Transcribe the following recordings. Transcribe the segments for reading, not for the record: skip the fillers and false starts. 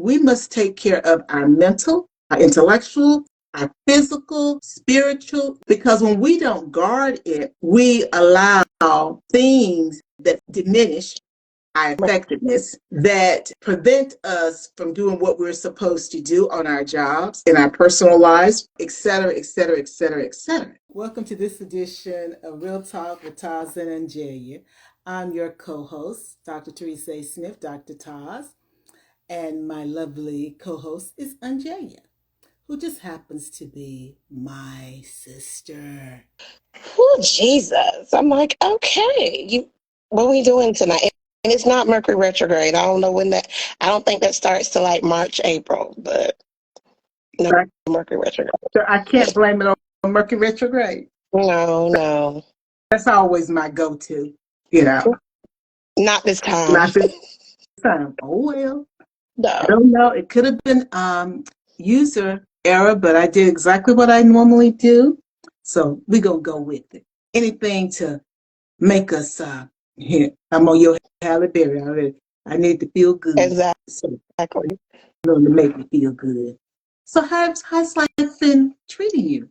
we must take care of our mental, our intellectual, our physical, spiritual, because when we don't guard it, we allow things that diminish our effectiveness, that prevent us from doing what we're supposed to do on our jobs, in our personal lives, etc., etc., etc., etc. Welcome to this edition of Real Talk with TAS OnJerya. I'm your co-host, Dr. Teresa A. Smith, Dr. TAS, and my lovely co-host is OnJerya, who just happens to be my sister. Oh, Jesus. I'm like, okay, what are we doing tonight? And it's not Mercury retrograde. I don't know when I don't think that starts to like March, April, but no Right. Mercury retrograde. So I can't blame it on Mercury retrograde. No. That's always my go-to, you know. Not this time. Not this time. Oh, well. No. I don't know. It could have been user error, but I did exactly what I normally do. So we're going to go with it. Anything to make us, here. I'm on your Halle Berry already. I need to feel good. Exactly. So, to make me feel good. So how's life been treating you?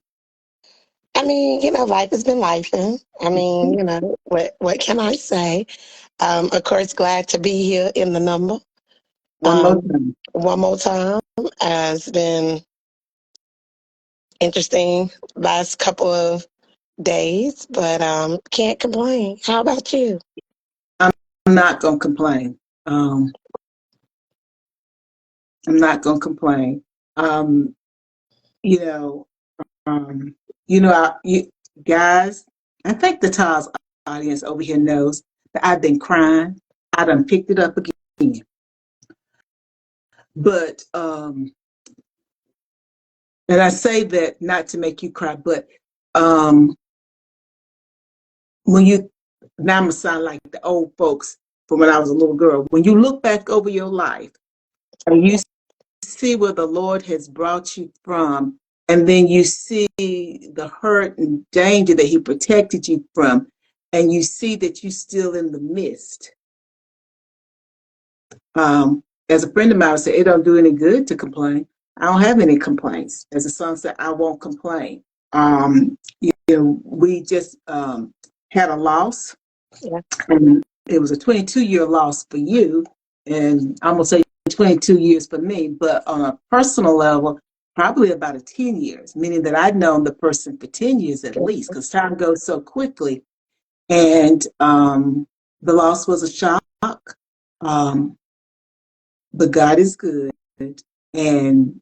I mean, life has been lifing. I mean, what can I say? Of course, glad to be here in the number. One more time. Has been interesting last couple of days, but can't complain. How about you? I'm not gonna complain. I'm not gonna complain. Um, you know, you guys, I think the TAS audience over here knows that I've been crying. I done picked it up again. But and I say that not to make you cry, but when you now I'm gonna sound like the old folks from when I was a little girl. When you look back over your life and you see where the Lord has brought you from, and then you see the hurt and danger that He protected you from, and you see that you're still in the midst. As a friend of mine said, it don't do any good to complain. I don't have any complaints. As the song said, I won't complain. We just had a loss. Yeah. And it was a 22-year loss for you, and I'm gonna say 22 years for me. But on a personal level, probably about 10 years, meaning that I'd known the person for 10 years at least, because time goes so quickly. And the loss was a shock. But God is good, and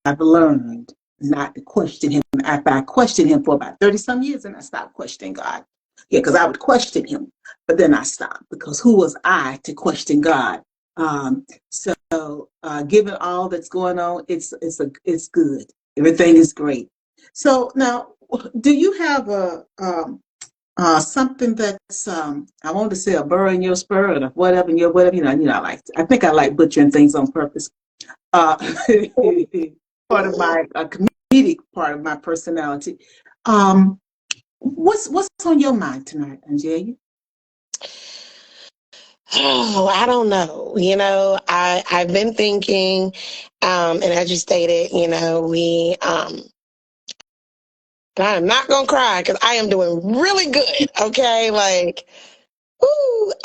I've learned not to question Him. After I questioned Him for about 30 some years, and I stopped questioning God. Yeah, because I would question Him, but then I stopped, because who was I to question God? So given all that's going on, it's good. Everything is great. So now, do you have something that's I wanted to say a burr in your spur or whatever in your whatever I think I like butchering things on purpose. Part of my comedic part of my personality. What's on your mind tonight, OnJerya? Oh, I don't know. I've been thinking, and as you stated, I'm not gonna cry because I am doing really good. Okay, like,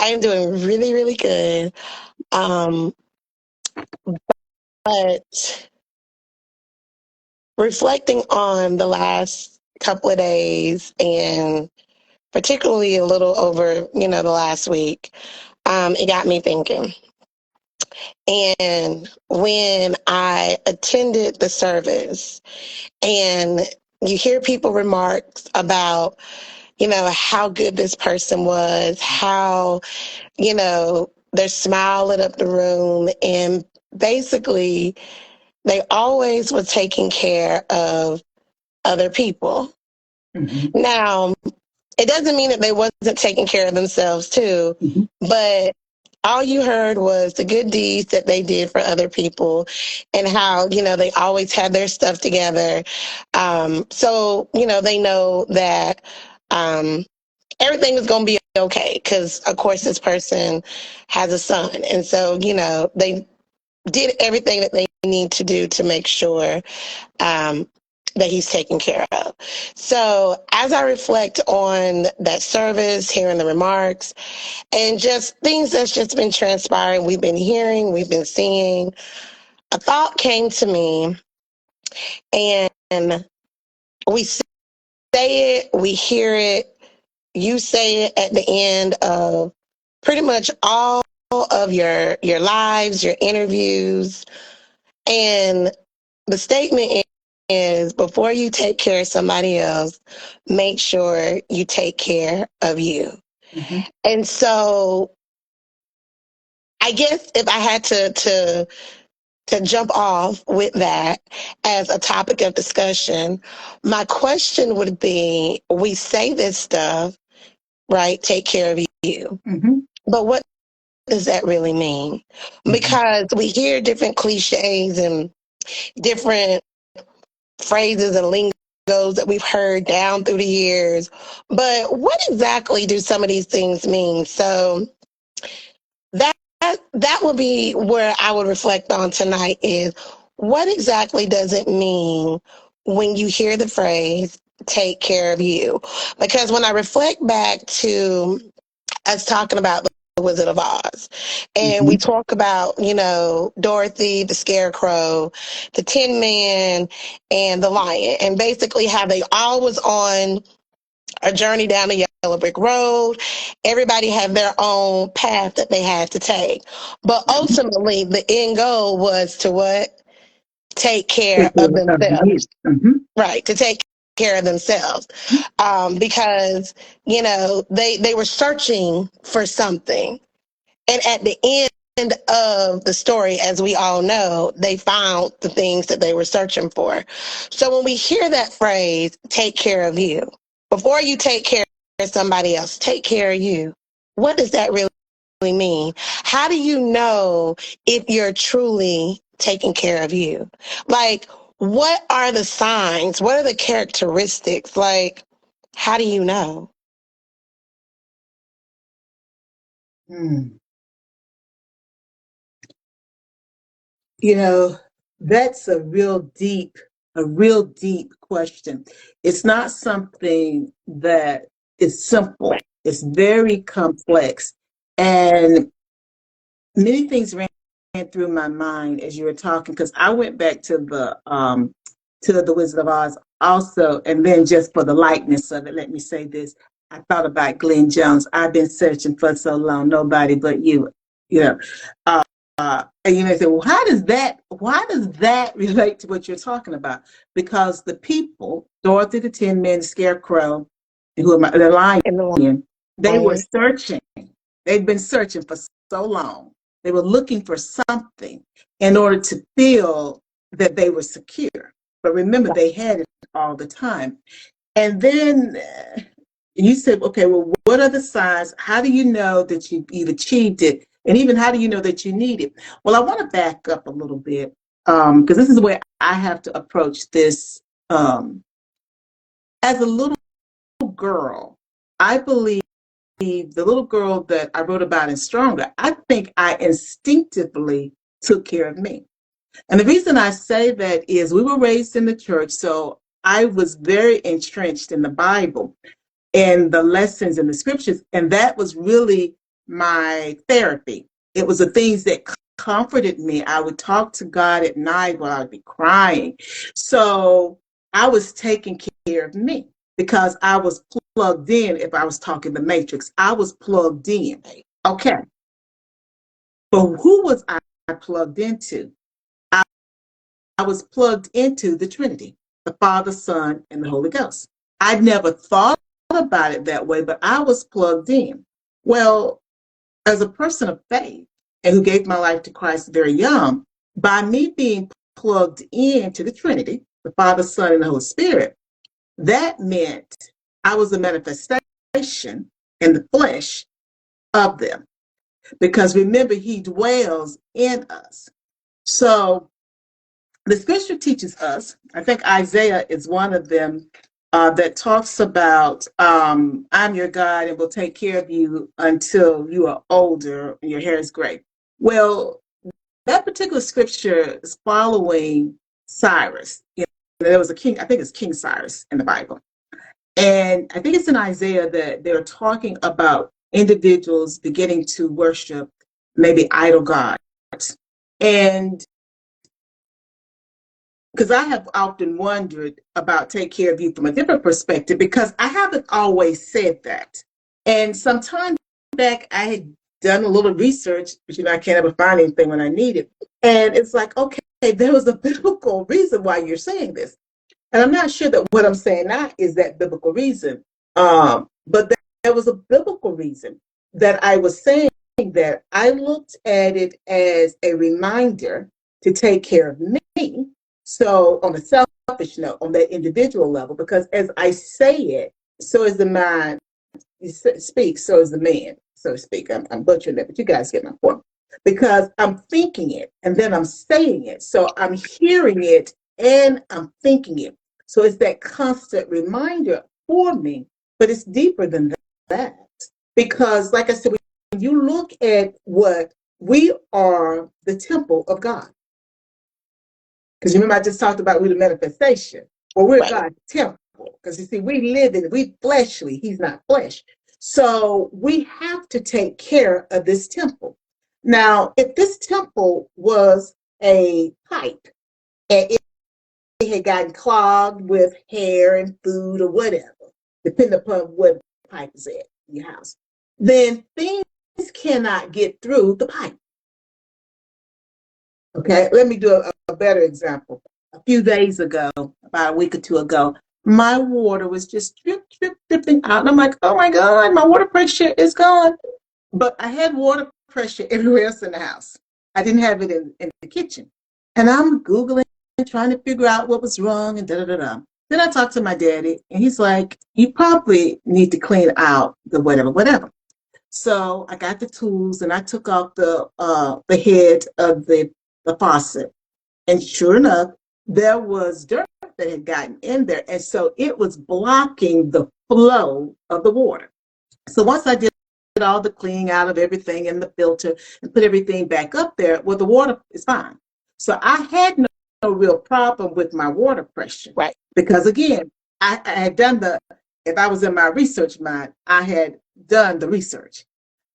I am doing really, really good. But reflecting on the last couple of days, and particularly a little over, the last week, it got me thinking. And when I attended the service, and you hear people remarks about, how good this person was, how, their smile lit up the room, and basically they always were taking care of other people. Mm-hmm. Now, it doesn't mean that they wasn't taking care of themselves too, Mm-hmm. but all you heard was the good deeds that they did for other people, and how, they always had their stuff together. So, they know that everything is going to be okay, because, of course, this person has a son. And so, they did everything that they need to do to make sure that he's taken care of. So as I reflect on that service, hearing the remarks, and just things that's just been transpiring, we've been hearing, we've been seeing, a thought came to me, and we say it, we hear it, you say it at the end of pretty much all of your lives, your interviews, and the statement is before you take care of somebody else, make sure you take care of you. Mm-hmm. And so I guess if I had to jump off with that as a topic of discussion, my question would be, we say this stuff, right? Take care of you. Mm-hmm. But what does that really mean? Mm-hmm. Because we hear different cliches and different phrases and lingos that we've heard down through the years. But what exactly do some of these things mean? So that would be where I would reflect on tonight is what exactly does it mean when you hear the phrase, take care of you? Because when I reflect back to us talking about the Wizard of Oz, and we talk about, Dorothy, the Scarecrow, the Tin Man, and the Lion, and basically how they all was on a journey down the yellow brick road. Everybody had their own path that they had to take. But ultimately, the end goal was to what? Take care of themselves. Mm-hmm. Right, to take care of themselves. Because, they were searching for something. And at the end of the story, as we all know, they found the things that they were searching for. So when we hear that phrase, take care of you, before you take care of somebody else, take care of you. What does that really mean? How do you know if you're truly taking care of you? Like, what are the signs? What are the characteristics? Like, how do you know? That's a real deep question. It's not something that is simple. It's very complex. And many things ran through my mind as you were talking, because I went back to the Wizard of Oz also, and then just for the likeness of it, let me say this. I thought about Glenn Jones. I've been searching for so long, nobody but you. And you may say, well, why does that relate to what you're talking about? Because the people, Dorothy, the Tin Man, the Scarecrow, and the Lion, they were searching. They'd been searching for so long. They were looking for something in order to feel that they were secure. But remember, they had it all the time. And then you said, okay, well, what are the signs? How do you know that you've achieved it? And even how do you know that you need it? Well, I want to back up a little bit, because this is where I have to approach this. As a little girl, I believe the little girl that I wrote about in Stronger, I think I instinctively took care of me. And the reason I say that is we were raised in the church, so I was very entrenched in the Bible and the lessons in the scriptures, and that was really my therapy. It was the things that comforted me. I would talk to God at night while I'd be crying. So I was taking care of me because I was plugged in. If I was talking the Matrix, I was plugged in. Okay. But who was I plugged into? I was plugged into the Trinity, the Father, Son, and the Holy Ghost. I'd never thought about it that way, but I was plugged in. Well, as a person of faith and who gave my life to Christ very young, by me being plugged into the Trinity, the Father, Son, and the Holy Spirit, that meant I was a manifestation in the flesh of them. Because remember, He dwells in us. So the scripture teaches us, I think Isaiah is one of them, that talks about, I'm your God and will take care of you until you are older and your hair is gray. Well, that particular scripture is following Cyrus. You know, there was a king, I think it's King Cyrus in the Bible. And I think it's in Isaiah that they're talking about individuals beginning to worship maybe idol gods. And because I have often wondered about take care of you from a different perspective, because I haven't always said that. And some time back, I had done a little research, but I can't ever find anything when I need it. And it's like, okay, there was a biblical reason why you're saying this. And I'm not sure that what I'm saying now is that biblical reason. But there was a biblical reason that I was saying that. I looked at it as a reminder to take care of me. So on a selfish note, on that individual level, because as I say it, so is the mind speaks, so is the man, so to speak. I'm butchering that, but you guys get my point. Because I'm thinking it and then I'm saying it. So I'm hearing it and I'm thinking it. So it's that constant reminder for me, but it's deeper than that. Because like I said, when you look at what we are, the temple of God. Because remember, I just talked about we're the manifestation. Well, we're God's temple. Because you see, we live in it. We fleshly. He's not flesh. So we have to take care of this temple. Now, if this temple was a pipe and it had gotten clogged with hair and food or whatever, depending upon what the pipe is at in your house, then things cannot get through the pipe. Okay, let me do a better example. A few days ago, about a week or two ago, my water was just dripping out. And I'm like, oh my God, my water pressure is gone. But I had water pressure everywhere else in the house. I didn't have it in the kitchen. And I'm Googling, trying to figure out what was wrong and da-da-da-da. Then I talked to my daddy, and he's like, you probably need to clean out the whatever. So I got the tools, and I took off the head of the faucet. And sure enough, there was dirt that had gotten in there. And so it was blocking the flow of the water. So once I did all the cleaning out of everything in the filter and put everything back up there, well, the water is fine. So I had no real problem with my water pressure. Right. Because again, I had done if I was in my research mind, I had done the research.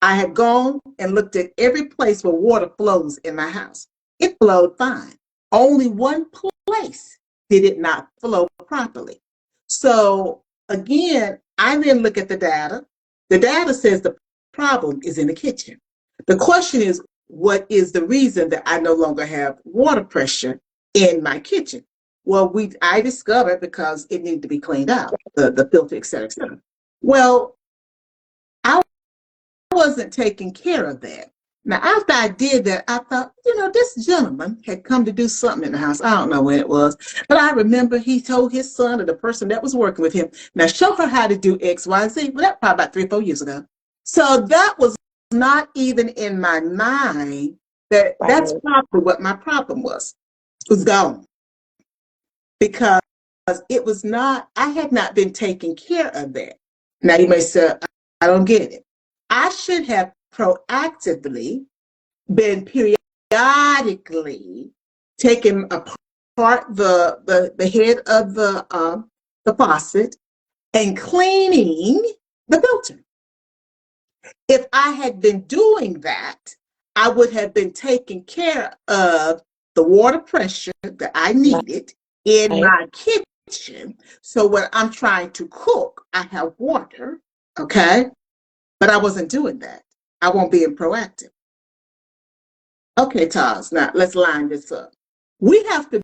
I had gone and looked at every place where water flows in my house. It flowed fine. Only one place did it not flow properly. So again, I then look at the data. The data says the problem is in the kitchen. The question is, what is the reason that I no longer have water pressure in my kitchen? Well, I discovered because it needed to be cleaned out, the filter, et cetera, et cetera. Well, I wasn't taking care of that. Now, after I did that, I thought, this gentleman had come to do something in the house. I don't know when it was, but I remember he told his son or the person that was working with him, now show her how to do X, Y, Z. Well, that's probably about 3 or 4 years ago. So that was not even in my mind that's probably what my problem was gone. Because it was not, I had not been taking care of that. Now you may say, I don't get it. I should have proactively been periodically taking apart the head of the faucet and cleaning the filter. If I had been doing that, I would have been taking care of the water pressure that I needed in my kitchen. So when I'm trying to cook, I have water, okay? But I wasn't doing that. I won't be proactive. Okay, TAS, now let's line this up. We have to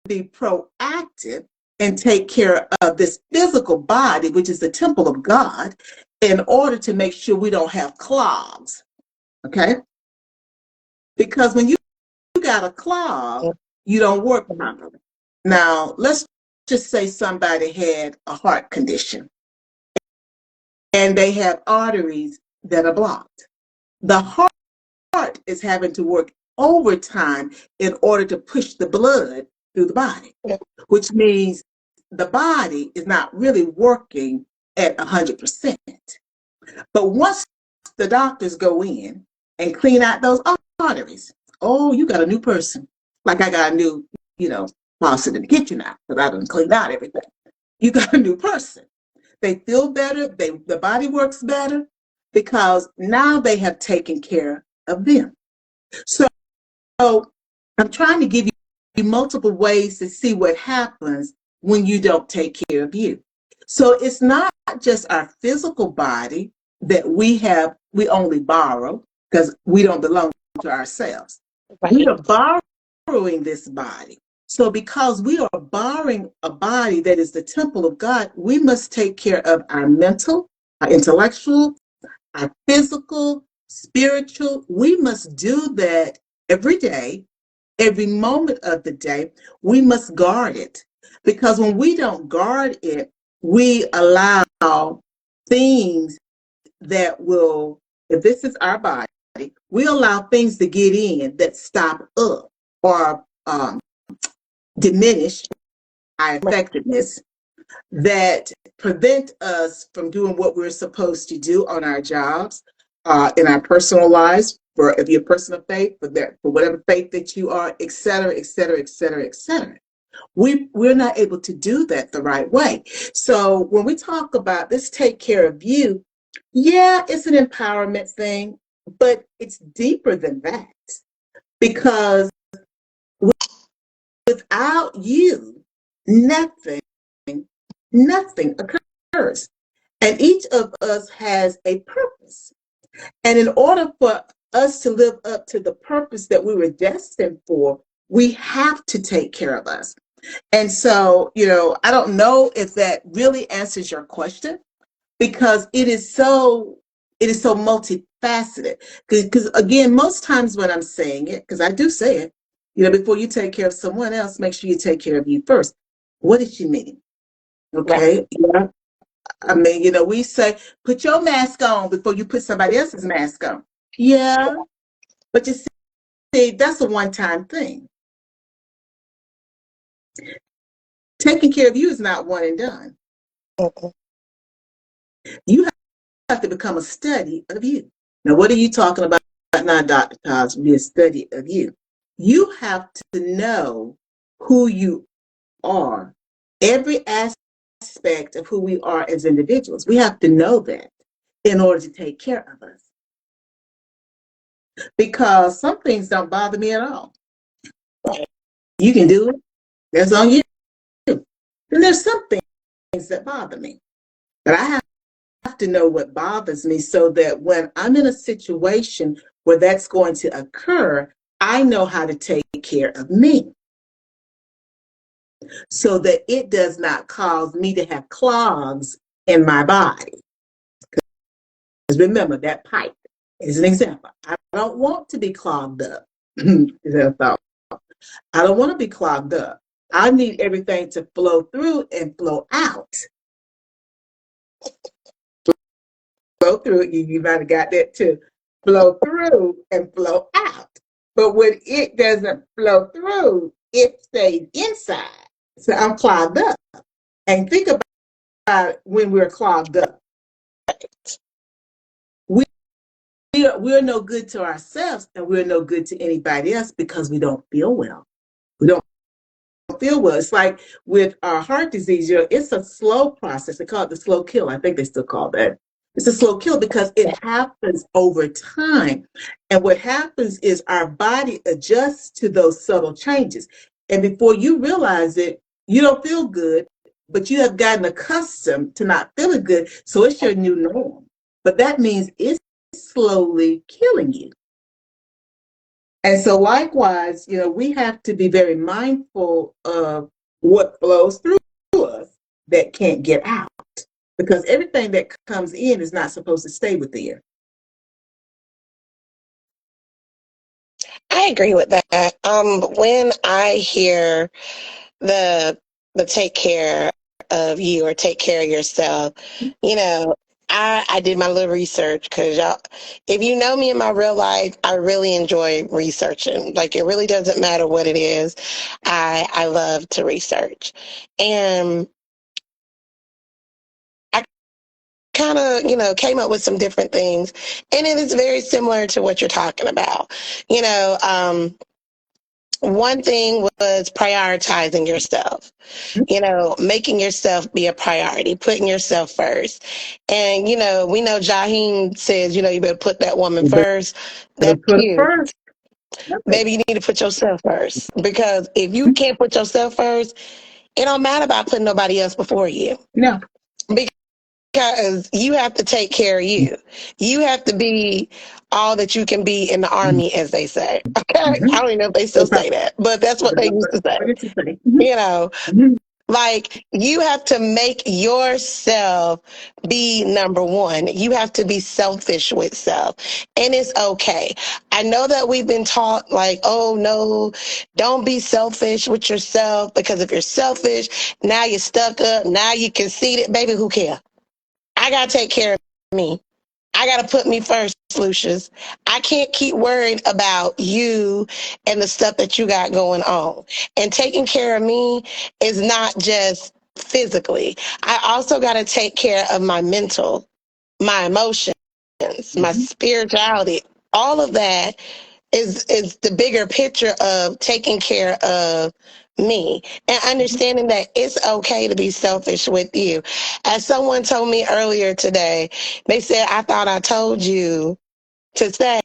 be proactive and take care of this physical body, which is the temple of God, in order to make sure we don't have clogs, okay? Because when you got a clog, you don't work properly. Now, let's just say somebody had a heart condition and they have arteries that are blocked. The heart is having to work overtime in order to push the blood through the body, which means the body is not really working at 100%. But once the doctors go in and clean out those arteries, Oh, you got a new person. Like I got a new, faucet in the kitchen now because I done cleaned out everything. You got a new person. They feel better. The body works better because now they have taken care of them. So I'm trying to give you multiple ways to see what happens when you don't take care of you. So it's not just our physical body that we only borrow because we don't belong to ourselves. We Right. are borrowing this body. So because we are borrowing a body that is the temple of God, we must take care of our mental, our intellectual, our physical, spiritual. We must do that every day, every moment of the day. We must guard it because when we don't guard it, we allow things that will, if this is our body, we allow things to get in that stop up or diminish our effectiveness, that prevent us from doing what we're supposed to do on our jobs, in our personal lives, for if you're a person of faith, for whatever faith that you are, et cetera, et cetera, et cetera, et cetera. We're not able to do that the right way. So when we talk about this take care of you, yeah, it's an empowerment thing, but it's deeper than that because without you, nothing, nothing occurs. And each of us has a purpose. And in order for us to live up to the purpose that we were destined for, we have to take care of us. And so, I don't know if that really answers your question because it is so multifaceted. Because again, most times when I'm saying it, because I do say it, before you take care of someone else, make sure you take care of you first. What does she mean? Right. Okay. Yeah. I mean, we say, put your mask on before you put somebody else's mask on. Yeah. But you see, that's a one-time thing. Taking care of you is not one and done. Mhm. You have to become a study of you. Now, what are you talking about now, Dr. Tas? Be a study of you. You have to know who you are. Every aspect of who we are as individuals. We have to know that in order to take care of us. Because some things don't bother me at all. Right. You can do it. That's on you. And there's some things that bother me. But I have to know what bothers me so that when I'm in a situation where that's going to occur, I know how to take care of me so that it does not cause me to have clogs in my body. Because remember, that pipe is an example. I don't want to be clogged up. Is that a thought? I don't want to be clogged up. I need everything to flow through and flow out. Flow through, you might have got that too. Flow through and flow out. But when it doesn't flow through, it stays inside. So I'm clogged up. And think about when we're clogged up. We, we're no good to ourselves and we're no good to anybody else because we don't feel well. We don't feel well. It's like with our heart disease, it's a slow process. They call it the slow kill. I think they still call that. It's a slow kill because it happens over time. And what happens is our body adjusts to those subtle changes. And before you realize it, you don't feel good, but you have gotten accustomed to not feeling good. So it's your new norm. But that means it's slowly killing you. And so likewise, we have to be very mindful of what flows through us that can't get out because everything that comes in is not supposed to stay within. I agree with that. When I hear the take care of you or take care of yourself, you know, I did my little research because y'all, if you know me in my real life, I really enjoy researching. Like it really doesn't matter what it is. I love to research. And I kind of, came up with some different things. And it is very similar to what you're talking about. One thing was prioritizing yourself, making yourself be a priority, putting yourself first. And, we know Jaheim says, you better put that woman You first. better That's put it cute. first. That's it. Baby, you need to put yourself first, because if you can't put yourself first, it don't matter about putting nobody else before you, No. because you have to take care of you. You have to be all that you can be in the army, as they say. Okay, Mm-hmm. I don't even know if they still say that, but that's what they used to say. What did you say? You know, Mm-hmm. like, you have to make yourself be number one. You have to be selfish with self. And it's okay. I know that we've been taught, like, oh no, don't be selfish with yourself, because if you're selfish, now you're stuck up, now you conceited. Baby, who cares? I got to take care of me. I got to put me first, Lucius. I can't keep worrying about you and the stuff that you got going on. And taking care of me is not just physically. I also got to take care of my mental, my emotions, my Mm-hmm. spirituality. All of that is the bigger picture of taking care of me and understanding that it's okay to be selfish with you. As someone told me earlier today, they said, I thought I told you to say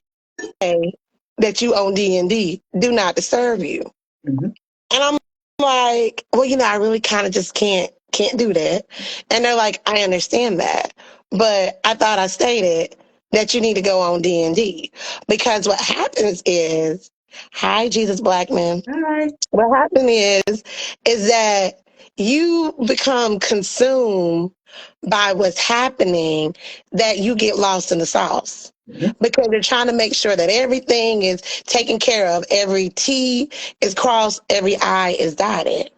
that you own D&D, do not disturb you. Mm-hmm. And I'm like, well, I really kind of just can't do that. And they're like, I understand that, but I thought I stated that you need to go on D&D, because what happens is, hi, Jesus Blackman. All right. What happens is that you become consumed by what's happening, that you get lost in the sauce, Mm-hmm. because you're trying to make sure that everything is taken care of, every T is crossed, every I is dotted.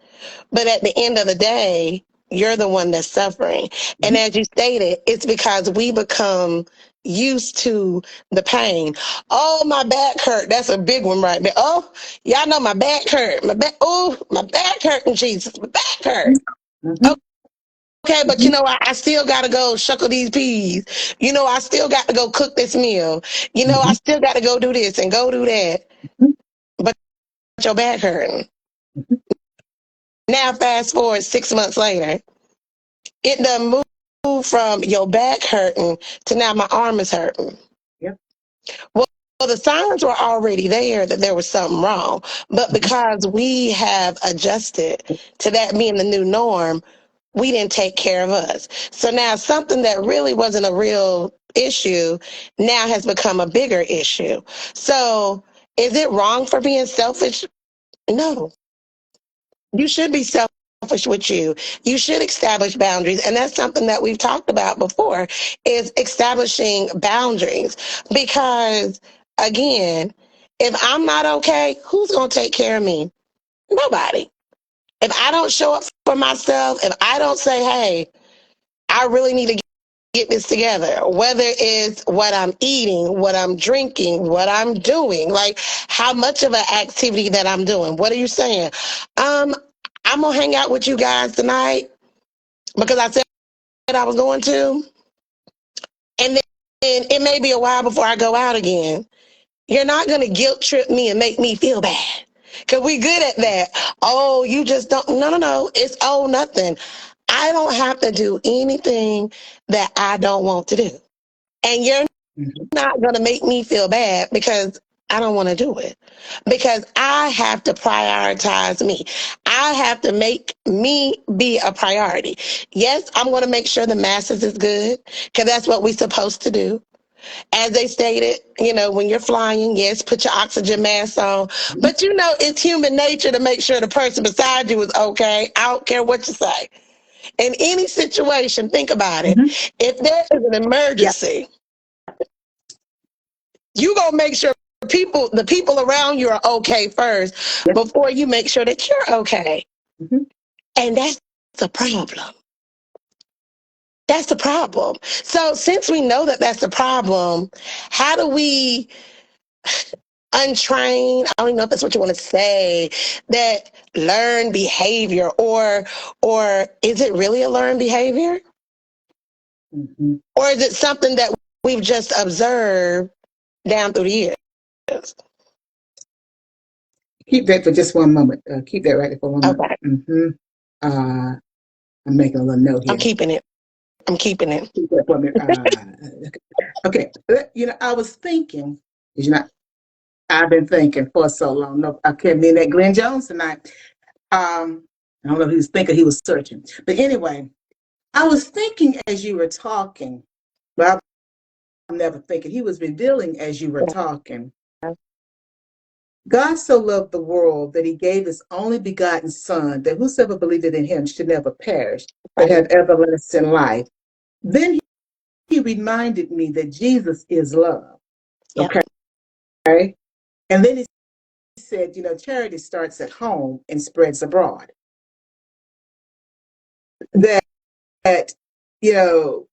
But at the end of the day, you're the one that's suffering. And Mm-hmm. as you stated, it's because we become used to the pain. Oh, my back hurt. That's a big one right there. Oh, y'all know my back hurt. My back hurting, Jesus. My back hurt. Mm-hmm. Okay, but I still got to go shuckle these peas. I still got to go cook this meal. I Mm-hmm. still got to go do this and go do that. But your back hurting. Mm-hmm. Now, fast forward 6 months later, it done moved from your back hurting to now my arm is hurting. Yep. Well, the signs were already there that there was something wrong. But Mm-hmm. because we have adjusted to that being the new norm, we didn't take care of us. So now something that really wasn't a real issue now has become a bigger issue. So is it wrong for being selfish? No. You should be selfish with you. You should establish boundaries. And that's something that we've talked about before, is establishing boundaries. Because again, if I'm not okay, who's going to take care of me? Nobody. If I don't show up for myself, if I don't say, hey, I really need to get this together, whether it's what I'm eating, what I'm drinking, what I'm doing, like how much of an activity that I'm doing. What are you saying? I'm gonna hang out with you guys tonight because I said I was going to, and then it may be a while before I go out again. You're not gonna guilt trip me and make me feel bad, because we good at that. Oh, you just don't. No, no, no. It's oh nothing. I don't have to do anything that I don't want to do, and you're Mm-hmm. not going to make me feel bad because I don't want to do it. Because I have to prioritize me. I have to make me be a priority. Yes, I'm going to make sure the masses is good, because that's what we're supposed to do. As they stated, when you're flying, yes, put your oxygen mask on. But it's human nature to make sure the person beside you is okay. I don't care what you say. In any situation, think about it. Mm-hmm. If there is an Yeah. emergency, you gonna make sure the people around you are okay first Yes. before you make sure that you're okay. Mm-hmm. And that's the problem. That's the problem. So since we know that that's the problem, how do we untrain? I don't even know if that's what you want to say. That learned behavior, or is it really a learned behavior? Mm-hmm. Or is it something that we've just observed down through the years? Keep that for just one moment. Keep that right there for one moment. Okay. Mm-hmm. I'm making a little note here. I'm keeping it. Keep that for me. Okay. I was thinking, I've been thinking for so long. No, I can't be in that Glenn Jones tonight. I don't know if he was thinking, he was searching. But anyway, I was thinking as you were talking, well, I'm never thinking, he was revealing as you were talking. God so loved the world that he gave his only begotten son, that whosoever believeth in him should never perish, but have everlasting life. Then he reminded me that Jesus is love. Yep. Okay. And then he said, charity starts at home and spreads abroad. That, you know,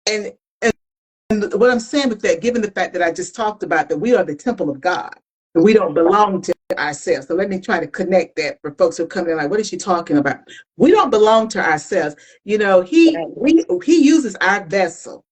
and and what I'm saying with that, given the fact that I just talked about that we are the temple of God, and we don't belong to ourselves. So let me try to connect that for folks who are coming in like, what is she talking about? We don't belong to ourselves. He uses our vessel.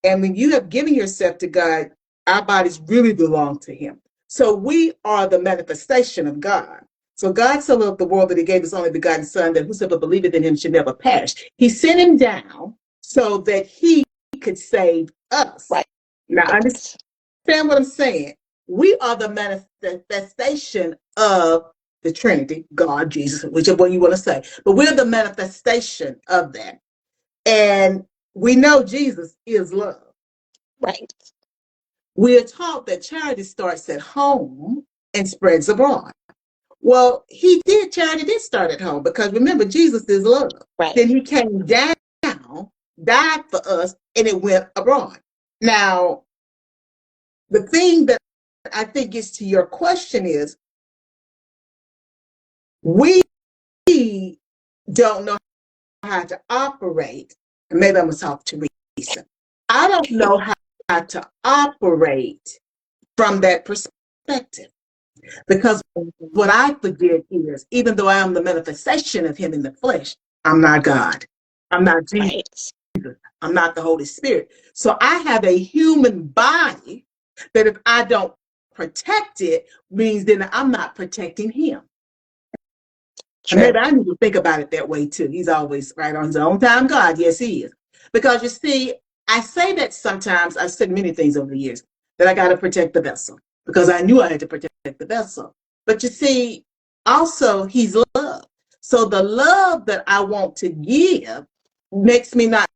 And when you have given yourself to God, our bodies really belong to him. So we are the manifestation of God. So God so loved the world that he gave his only begotten son, that whosoever believeth in him should never perish. He sent him down so that he could save us. Right. Now, understand what I'm saying. We are the manifestation of the Trinity, God, Jesus, whichever one you want to say. But we're the manifestation of that. And we know Jesus is love. Right. We are taught that charity starts at home and spreads abroad. Well, charity did start at home, because remember, Jesus is love. Right. Then he came down, died for us, and it went abroad. Now, the thing that I think gets to your question is, we don't know how to operate. And maybe I'm going to talk to Teresa. I don't know how to operate from that perspective. Because what I forget is, even though I am the manifestation of him in the flesh, I'm not God. I'm not Jesus. Right. I'm not the Holy Spirit. So I have a human body that if I don't protect it, means then I'm not protecting him. Sure. And maybe I need to think about it that way too. He's always right on his own time, God. Yes, he is. Because you see, I say that sometimes, I've said many things over the years, that I got to protect the vessel, because I knew I had to protect the vessel. But you see, also, he's love. So the love that I want to give makes me not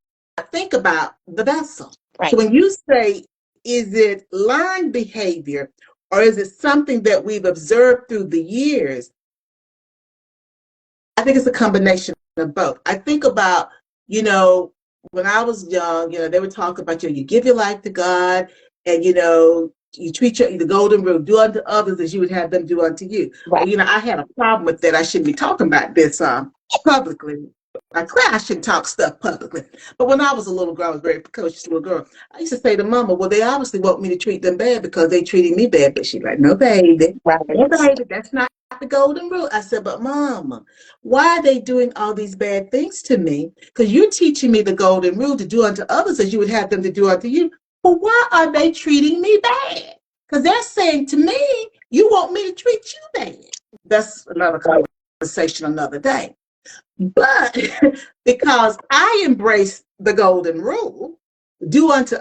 think about the vessel. Right. So when you say, is it learned behavior, or is it something that we've observed through the years? I think it's a combination of both. I think about, when I was young, they would talk about, you give your life to God, and, you treat the golden rule, do unto others as you would have them do unto you. Right. Well, I had a problem with that. I shouldn't be talking about this publicly. I shouldn't talk stuff publicly. But when I was a little girl, I was a very precocious little girl. I used to say to Mama, well, they obviously want me to treat them bad because they treated me bad. But she's like, no, baby. Right. No, baby, that's not the golden rule. I said, but Mama, why are they doing all these bad things to me? Because you're teaching me the golden rule to do unto others as you would have them to do unto you. But why are they treating me bad? Because they're saying to me, you want me to treat you bad. That's another conversation another day. But because I embrace the golden rule, do unto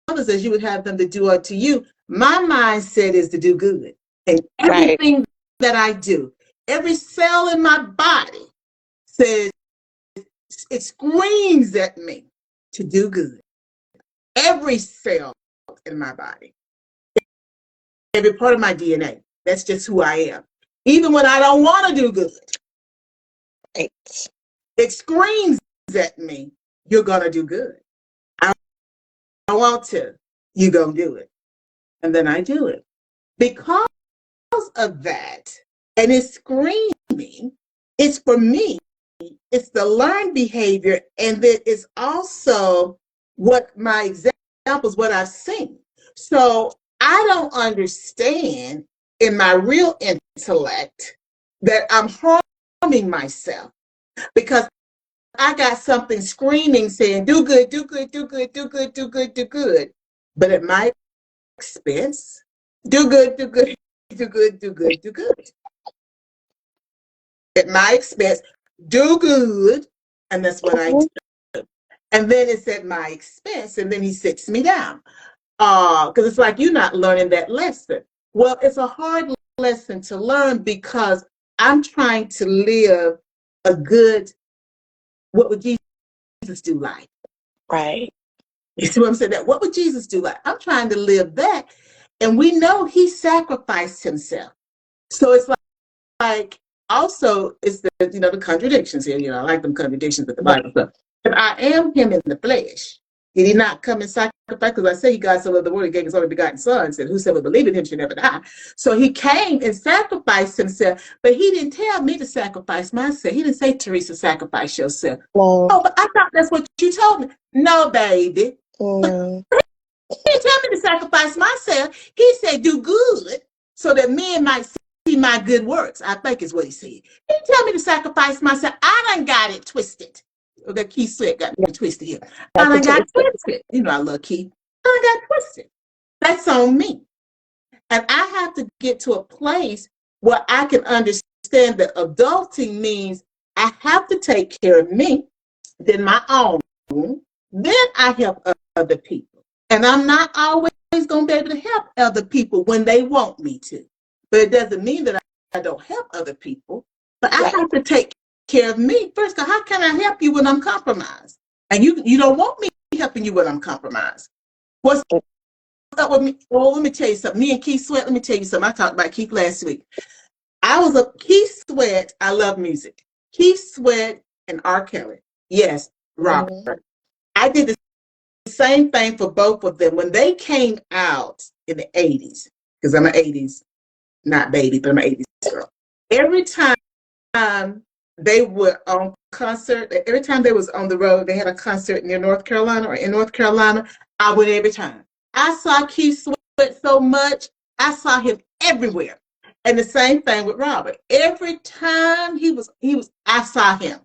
others as you would have them to do unto you, my mindset is to do good. And everything that I do, every cell in my body says, it screams at me to do good. Every cell in my body, every part of my DNA, that's just who I am. Even when I don't want to do good, it screams at me, you're going to do good. I want to, you're going to do it. And then I do it. Because of that, and it's screaming, it's for me, it's the learned behavior, and that is also what my examples, what I've seen. So I don't understand in my real intellect that I'm harming myself, because I got something screaming saying, do good, do good, do good, do good, do good, do good. But at my expense, do good, do good, do good, do good, do good. At my expense, do good. And that's what I do. And then it's at my expense. And then he sits me down. Because it's like, you're not learning that lesson. Well, it's a hard lesson to learn because I'm trying to live a good, what would Jesus do like? Right. You see what I'm saying? That what would Jesus do like? I'm trying to live that. And we know he sacrificed himself. So it's like also it's the contradictions here. I like them contradictions with the Bible stuff. If I am him in the flesh, did he not come and sacrifice? Because I say he God so loved the world, he gave his only begotten son, said, whosoever believe in him should never die. So he came and sacrificed himself, but he didn't tell me to sacrifice myself. He didn't say, Teresa, sacrifice yourself. No. Oh, but I thought that's what you told me. No, baby. No. He didn't tell me to sacrifice myself. He said, do good so that men might see my good works. I think is what he said. He didn't tell me to sacrifice myself. I done got it twisted. That Keith Sweat got me twisted here. I done got twisted. I love Keith. I done got twisted. That's on me. And I have to get to a place where I can understand that adulting means I have to take care of me, then my own, then I help other people. And I'm not always going to be able to help other people when they want me to. But it doesn't mean that I don't help other people. But I have to take care of me first. Because how can I help you when I'm compromised? And you don't want me helping you when I'm compromised. What's up with me? Well, let me tell you something. Me and Keith Sweat, let me tell you something. I talked about Keith last week. Keith Sweat, I love music. Keith Sweat and R. Kelly. Yes, Robert. Mm-hmm. I did the same thing for both of them. When they came out in the 80s, because I'm an 80s, not baby, but I'm an 80s girl. Every time they were on concert, every time they was on the road, they had a concert near North Carolina or in North Carolina, I went every time. I saw Keith Sweat so much, I saw him everywhere. And the same thing with Robert. Every time I saw him.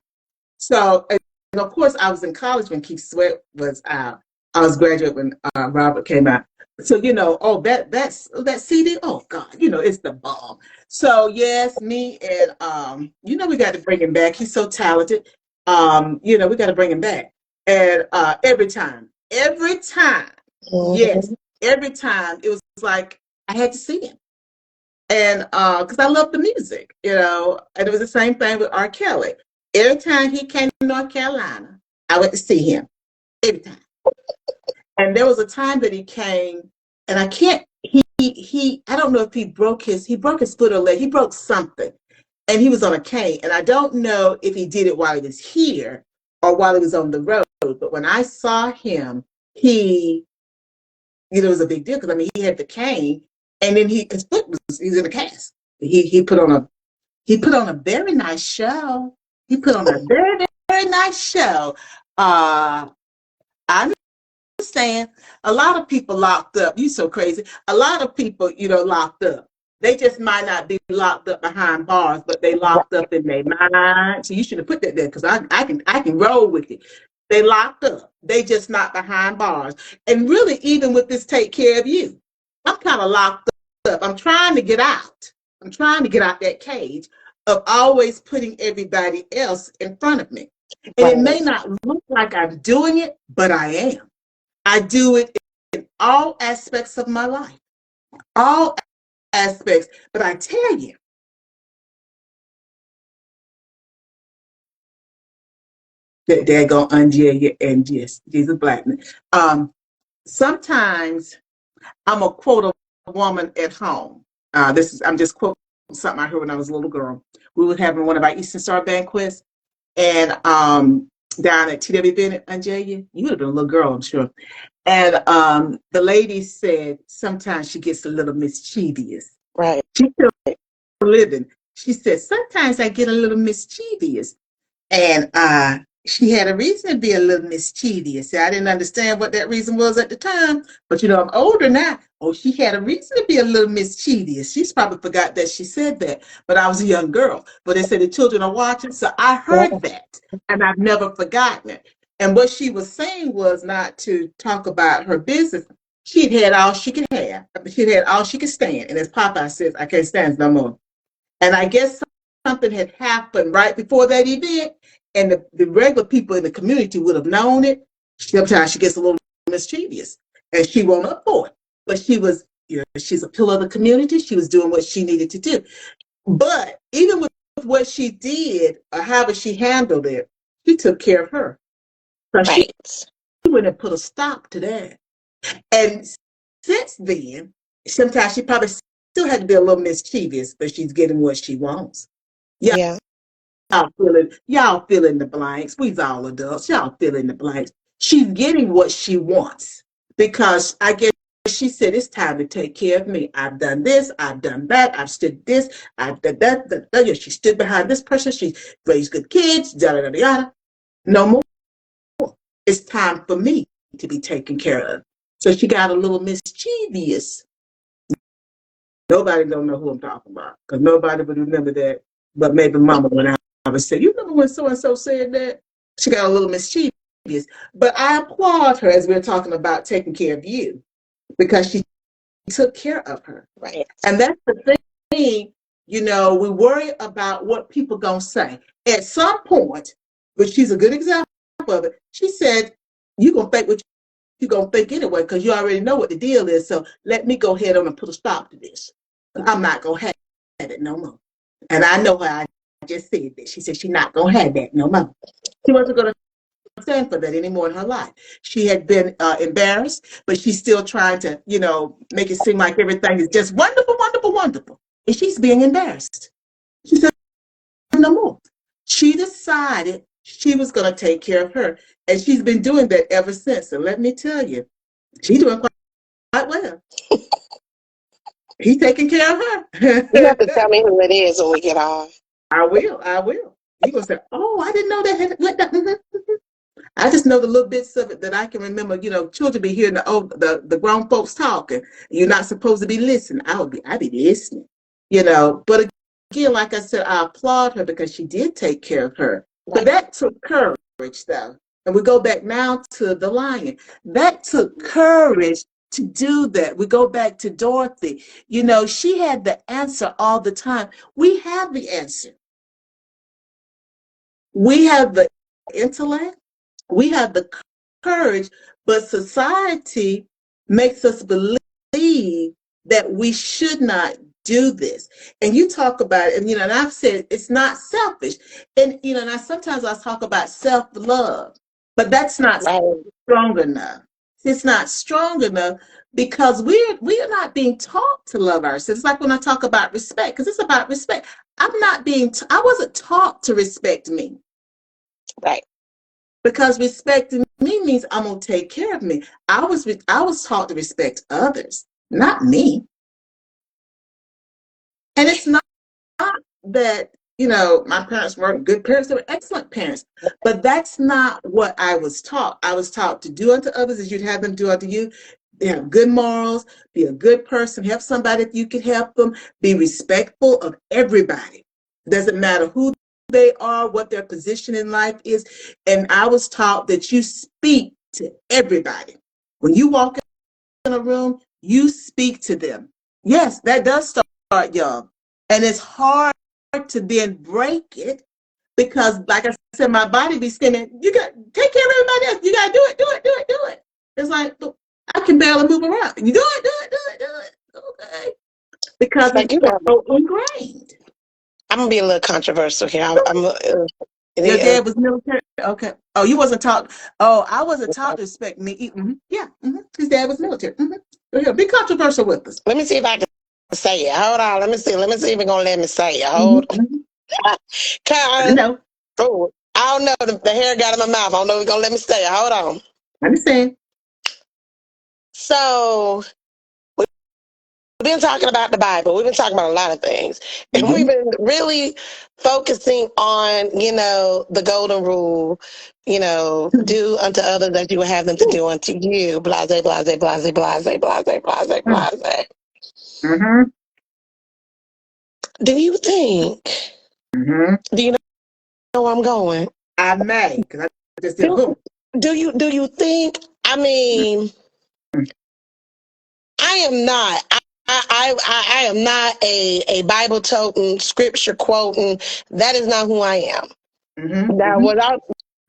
So, and of course, I was in college when Keith Sweat was out. I was graduate when Robert came out. So, that CD, oh God, it's the bomb. So yes, me and, we got to bring him back. He's so talented. We got to bring him back. And every time, yes, every time it was like I had to see him. And because I love the music, and it was the same thing with R. Kelly. Every time he came to North Carolina, I went to see him. Every time. And there was a time that he came, and I don't know if he broke his foot or leg. He broke something, and he was on a cane. And I don't know if he did it while he was here or while he was on the road. But when I saw him, it was a big deal because he had the cane, and then his foot he's in a cast. He put on a very nice show. He put on a very, very nice show. I understand a lot of people locked up. You so crazy. A lot of people, locked up. They just might not be locked up behind bars, but they locked up in their mind. So you should have put that there because I can roll with it. They locked up. They just not behind bars. And really, even with this take care of you, I'm kind of locked up. I'm trying to get out. I'm trying to get out that cage of always putting everybody else in front of me. And it may not look like I'm doing it, but I am. I do it in all aspects of my life. All aspects. But I tell you, that they're going to UnJerya and Jesus Blackman. Sometimes I'm a quote a woman at home. I'm just quoting something I heard when I was a little girl. We were having one of our Eastern Star banquets, and down at TW Bennett, UnJerya, you would have been a little girl, I'm sure. And the lady said sometimes she gets a little mischievous. Right. She's still living. She said sometimes I get a little mischievous, and she had a reason to be a little mischievous. I didn't understand what that reason was at the time, but I'm older now. Oh, she had a reason to be a little mischievous. She's probably forgot that she said that, but I was a young girl. But they said the children are watching, so I heard that, and I've never forgotten it. And what she was saying was not to talk about her business. She'd had all she could have. She'd had all she could stand. And as Popeye says, I can't stand no more. And I guess something had happened right before that event, and the regular people in the community would have known it. Sometimes she gets a little mischievous, and she won't up for it. But she was, she's a pillar of the community. She was doing what she needed to do. But even with what she did, or however she handled it, she took care of her. So she went and put a stop to that. And since then, sometimes she probably still had to be a little mischievous, but she's getting what she wants. Yeah. Y'all fill in the blanks. We's all adults. Y'all fill in the blanks. She's getting what she wants because I guess she said it's time to take care of me. I've done this. I've done that. I've stood this. I've done that. She stood behind this person. She raised good kids. Yada yada yada. No more. It's time for me to be taken care of. So she got a little mischievous. Nobody don't know who I'm talking about because nobody would remember that. But maybe Mama when I would say, you remember when so and so said that? She got a little mischievous. But I applaud her as we're talking about taking care of you because she took care of her. Right. And that's the thing, we worry about what people gonna say. At some point, but she's a good example of it, she said, you're gonna think what you're gonna think anyway, because you already know what the deal is. So let me go ahead on and put a stop to this. I'm not gonna have it no more. And I know her, I just said that. She said she's not gonna have that no more. She wasn't gonna stand for that anymore in her life. She had been embarrassed, but she's still trying to, make it seem like everything is just wonderful, wonderful, wonderful. And she's being embarrassed. She said, no more. She decided she was going to take care of her. And she's been doing that ever since. And let me tell you, she's doing quite well. He's taking care of her. You have to tell me who it is when we get off. I will. You're going to say, oh, I didn't know that. I just know the little bits of it that I can remember. Children be hearing the grown folks talking. You're not supposed to be listening. I'd be listening. But again, like I said, I applaud her because she did take care of her. But that took courage, though. And we go back now to the lion. That took courage to do that. We go back to Dorothy. She had the answer all the time. We have the answer. We have the intellect. We have the courage, but society makes us believe that we should not do this. And you talk about it, and I've said it's not selfish. And and sometimes I talk about self-love, but that's not strong enough. It's not strong enough because we are not being taught to love ourselves. It's like when I talk about respect, because it's about respect. I wasn't taught to respect me. Right. Because respecting me means I'm gonna take care of me. I was taught to respect others, not me. And it's not that my parents weren't good parents; they were excellent parents. But that's not what I was taught. I was taught to do unto others as you'd have them do unto you. Have good morals, be a good person, help somebody if you can help them, be respectful of everybody. Doesn't matter who they are, what their position in life is. And I was taught that you speak to everybody. When you walk in a room, you speak to them. Yes, that does start young. And it's hard to then break it because, like I said, my body be screaming, you got to take care of everybody else. You got to do it, do it, do it, do it. It's like, I can barely move around. You do it, do it, do it, do it. Okay. Because it's so ingrained. I'm gonna be a little controversial here. Your dad was military? Okay. Oh, you wasn't taught. Oh, I wasn't taught to respect me. Mm-hmm. Yeah. Mm-hmm. His dad was military. Mm-hmm. Be controversial with us. Let me see if I can say it. Hold on. Let me see. Let me see if you're gonna let me say it. Hold on. I know. Oh, I don't know. The hair got in my mouth. I don't know if you're gonna let me say it. Hold on. I understand. So been talking about the Bible. We've been talking about a lot of things. And we've been really focusing on, the golden rule, do unto others as you would have them to do unto you. Blase, blase, blase, blase, blase, blase, blase. Mm-hmm. Do you think, Mm-hmm. do you know where I'm going? I may, because I just did a Do, boom. do you think, I mean, I am not. I am not a Bible toting, scripture quoting. That is not who I am. Now,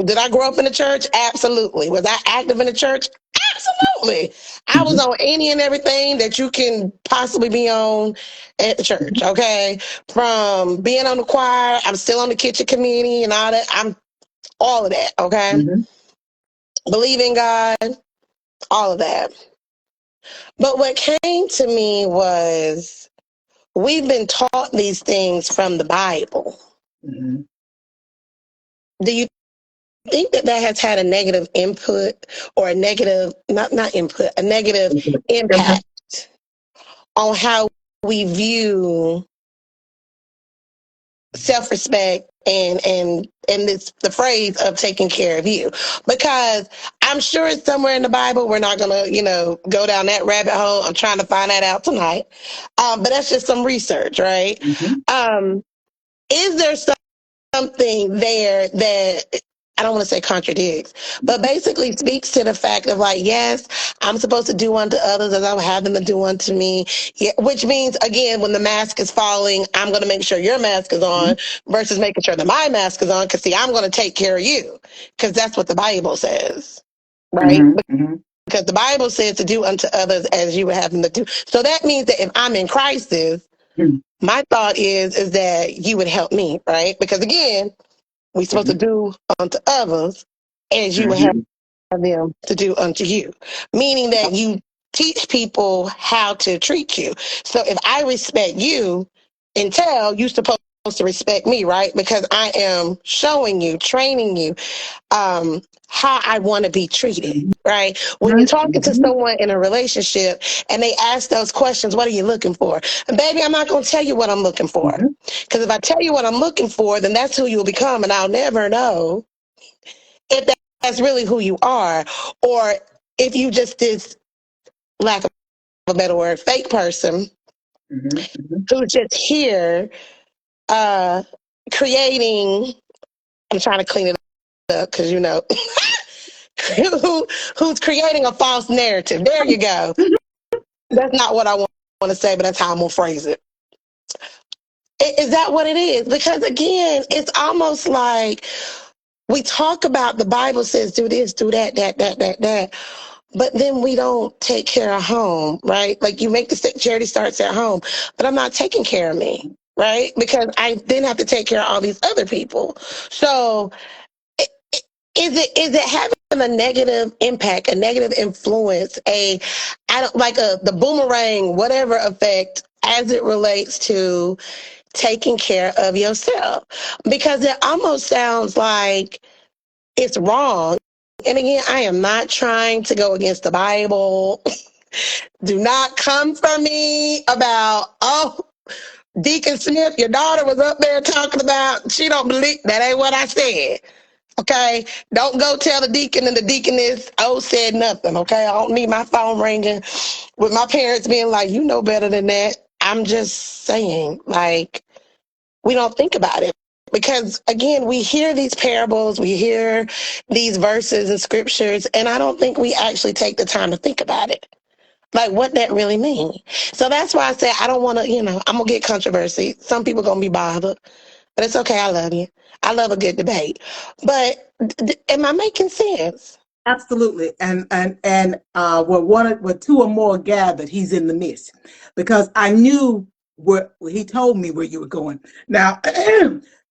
did I grow up in the church? Absolutely. Was I active in the church? Absolutely. I was on any and everything that you can possibly be on at the church. Okay, from being on the choir, I'm still on the kitchen committee and all that. I'm all of that. Okay, believe in God, all of that. But what came to me was we've been taught these things from the Bible. Mm-hmm. Do you think that has had a negative input or a negative, not input, a negative impact on how we view self-respect and this the phrase of taking care of you? Because I'm sure it's somewhere in the Bible. We're not gonna go down that rabbit hole. I'm trying to find that out tonight, but that's just some research, right? Is there something there that I don't want to say contradicts, but basically speaks to the fact of like, yes, I'm supposed to do unto others as I would have them to do unto me. Yeah, which means, again, when the mask is falling, I'm going to make sure your mask is on versus making sure that my mask is on. Because, see, I'm going to take care of you because that's what the Bible says, right? Because the Bible says to do unto others as you would have them to do. So that means that if I'm in crisis, my thought is that you would help me, right? Because, again, we're supposed to do unto others as you would have them to do unto you, meaning that you teach people how to treat you. So if I respect you, you're supposed to respect me, right? Because I am showing you, training you how I want to be treated, right? When you're talking to someone in a relationship and they ask those questions, what are you looking for? And baby, I'm not going to tell you what I'm looking for. Because if I tell you what I'm looking for, then that's who you'll become. And I'll never know if that's really who you are, or if you just this, lack of a better word, fake person who's just here creating, I'm trying to clean it up because who's creating a false narrative. There you go. That's not what I want to say, but that's how I'm going to phrase it. Is that what it is? Because again, it's almost like we talk about the Bible says do this, do that. But then we don't take care of home, right? Like you make the charity starts at home, but I'm not taking care of me, right? Because I then have to take care of all these other people. So is it having a negative impact, a negative influence, the boomerang, whatever effect as it relates to taking care of yourself? Because it almost sounds like it's wrong. And again, I am not trying to go against the Bible. Do not come for me about, Deacon Smith, your daughter was up there talking about, she don't believe, that ain't what I said. Okay? Don't go tell the deacon and the deaconess, said nothing. Okay? I don't need my phone ringing with my parents being like, you know better than that. I'm just saying, like, we don't think about it. Because again, we hear these parables, we hear these verses and scriptures, and I don't think we actually take the time to think about it. Like what that really means. So that's why I said I don't want to, I'm going to get controversy. Some people going to be bothered, but it's okay. I love you. I love a good debate. But am I making sense? Absolutely. And where two or more gathered, he's in the midst. Because I knew he told me where you were going. Now,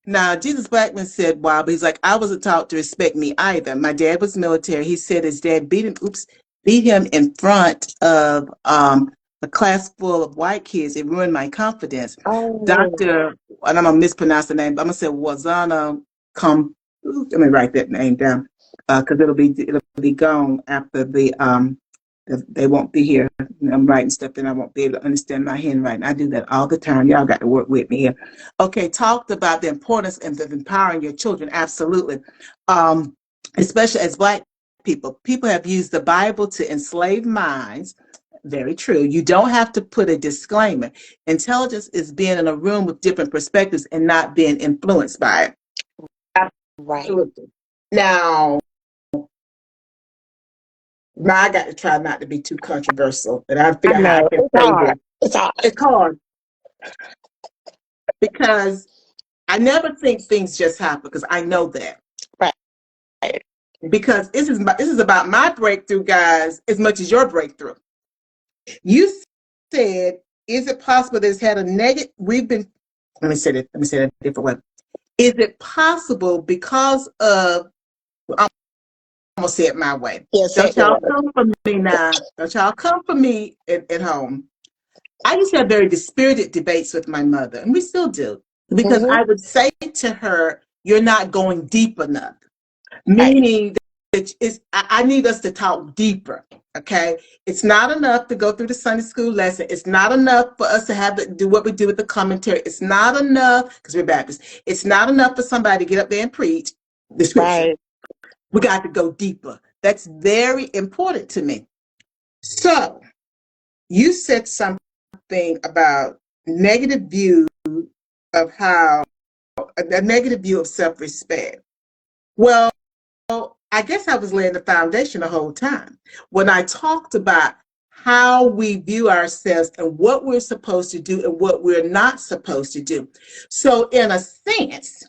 now Jesus Blackman said, wow, but he's like, I wasn't taught to respect me either. My dad was military. He said his dad beat him in front of a class full of white kids. It ruined my confidence. Oh. Dr. and I'm gonna mispronounce the name, but I'm gonna say Wazana let me write that name down. Because it'll be gone after the They won't be here. I'm writing stuff and I won't be able to understand my handwriting. I do that all the time. Y'all got to work with me here. Okay, talked about the importance of empowering your children. Absolutely. Especially as Black people. People have used the Bible to enslave minds. Very true. You don't have to put a disclaimer. Intelligence is being in a room with different perspectives and not being influenced by it. Absolutely. Now I got to try not to be too controversial, but I figure how I can say this. It's hard because I never think things just happen because I know that. Right. Because this is about my breakthrough, guys, as much as your breakthrough. You said, is it possible that it's had a negative? Let me say it a different way. Is it possible because of, I'm going to say it my way. Yes, don't y'all come for me now. Don't y'all come for me at home. I used to have very dispirited debates with my mother, and we still do. Because I would say to her, you're not going deep enough. Meaning that I need us to talk deeper, okay? It's not enough to go through the Sunday school lesson. It's not enough for us to do what we do with the commentary. It's not enough, because we're Baptists, it's not enough for somebody to get up there and preach the scripture. Right. We got to go deeper. That's very important to me. So, you said something about negative view of a negative view of self-respect. Well, I guess I was laying the foundation the whole time when I talked about how we view ourselves and what we're supposed to do and what we're not supposed to do. So in a sense,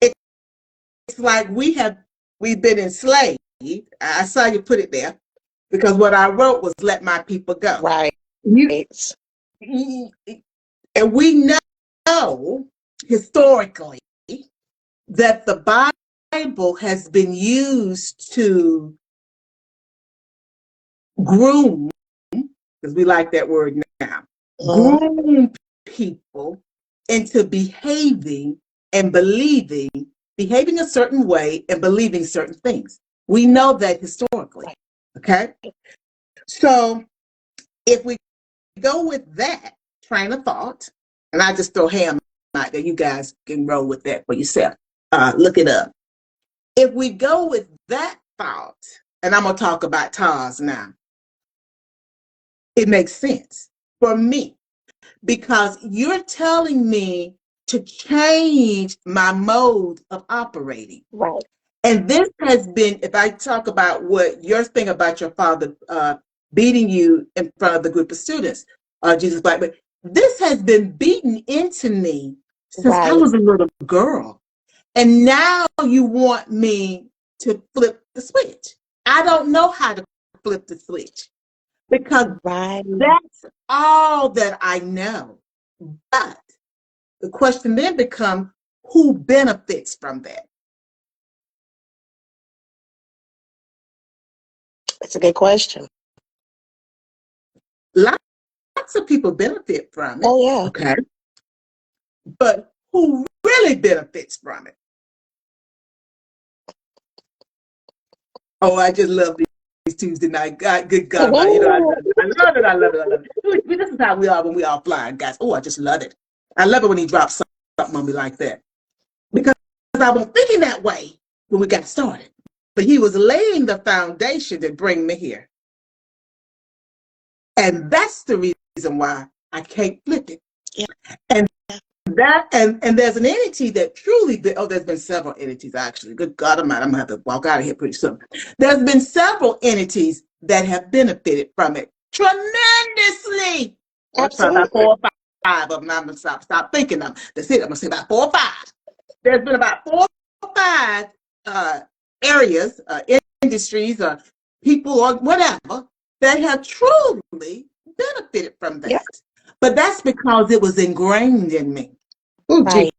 it's like we've been enslaved. I saw you put it there because what I wrote was let my people go. Right. And we know historically that the Bible has been used to groom, because we like that word now, groom people into behaving a certain way and believing certain things. We know that historically, okay? So if we go with that train of thought, and I just throw ham out there, you guys can roll with that for yourself. Look it up. If we go with that thought, and I'm going to talk about TAS now, it makes sense for me because you're telling me to change my mode of operating. Right. And this has been, if I talk about what your thing about your father beating you in front of the group of students, Jesus Black, but this has been beaten into me since I was a little girl. And now you want me to flip the switch. I don't know how to flip the switch because that's all that I know. But the question then becomes, who benefits from that? That's a good question. Lots of people benefit from it. Oh, yeah. Okay. But who really benefits from it? Oh, I just love these Tuesday night. God, good God, I love it. This is how we are when we are flying, guys. Oh, I just love it. I love it when he drops something on me like that. Because I was thinking that way when we got started. But he was laying the foundation to bring me here. And that's the reason why I can't flip it. Yeah. And there's an entity that truly, there's been several entities actually. Good God Almighty, I'm gonna have to walk out of here pretty soon. There's been several entities that have benefited from it tremendously. Absolutely. About 4 or 5 of them. I'm gonna stop thinking of them. That's it. I'm gonna say about 4 or 5. There's been about 4 or 5 areas, industries, or people, or whatever, that have truly benefited from that. Yes. But that's because it was ingrained in me. Ooh, right.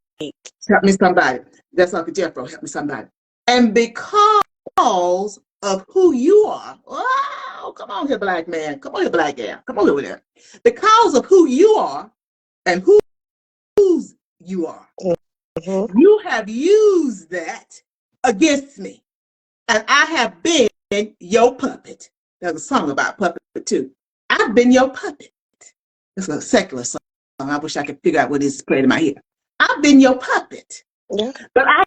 Help me somebody. That's Uncle Jeffro. Help me somebody. And because of who you are, oh, come on here, Black man. Come on here, Black gal. Come on over there. Because of who you are and whose you are, you have used that against me. And I have been your puppet. There's a song about puppet too. I've been your puppet. It's a secular song. I wish I could figure out what is playing in my head. I've been your puppet. Yeah. But I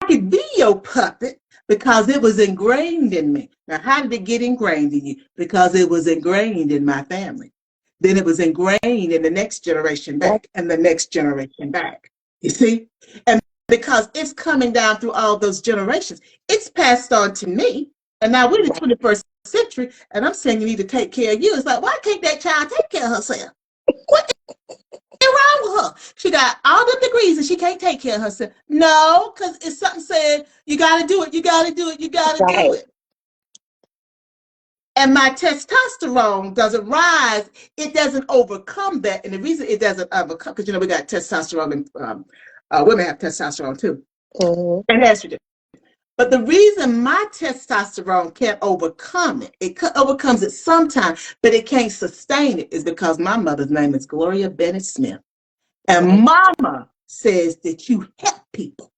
could be your puppet because it was ingrained in me. Now, how did it get ingrained in you? Because it was ingrained in my family. Then it was ingrained in the next generation back and the next generation back. You see? And because it's coming down through all those generations, it's passed on to me. And now we're in the 21st century, and I'm saying you need to take care of you. It's like, why can't that child take care of herself? What is wrong with her? She got all the degrees and she can't take care of herself. No, because it's something saying, you got to do it, you got to do it, you got to do it. And my testosterone doesn't rise. It doesn't overcome that. And the reason it doesn't overcome, because, we got testosterone, and women have testosterone too, and estrogen. But the reason my testosterone can't overcome it, it overcomes it sometimes, but it can't sustain it, is because my mother's name is Gloria Bennett Smith. And Mama says that you help people.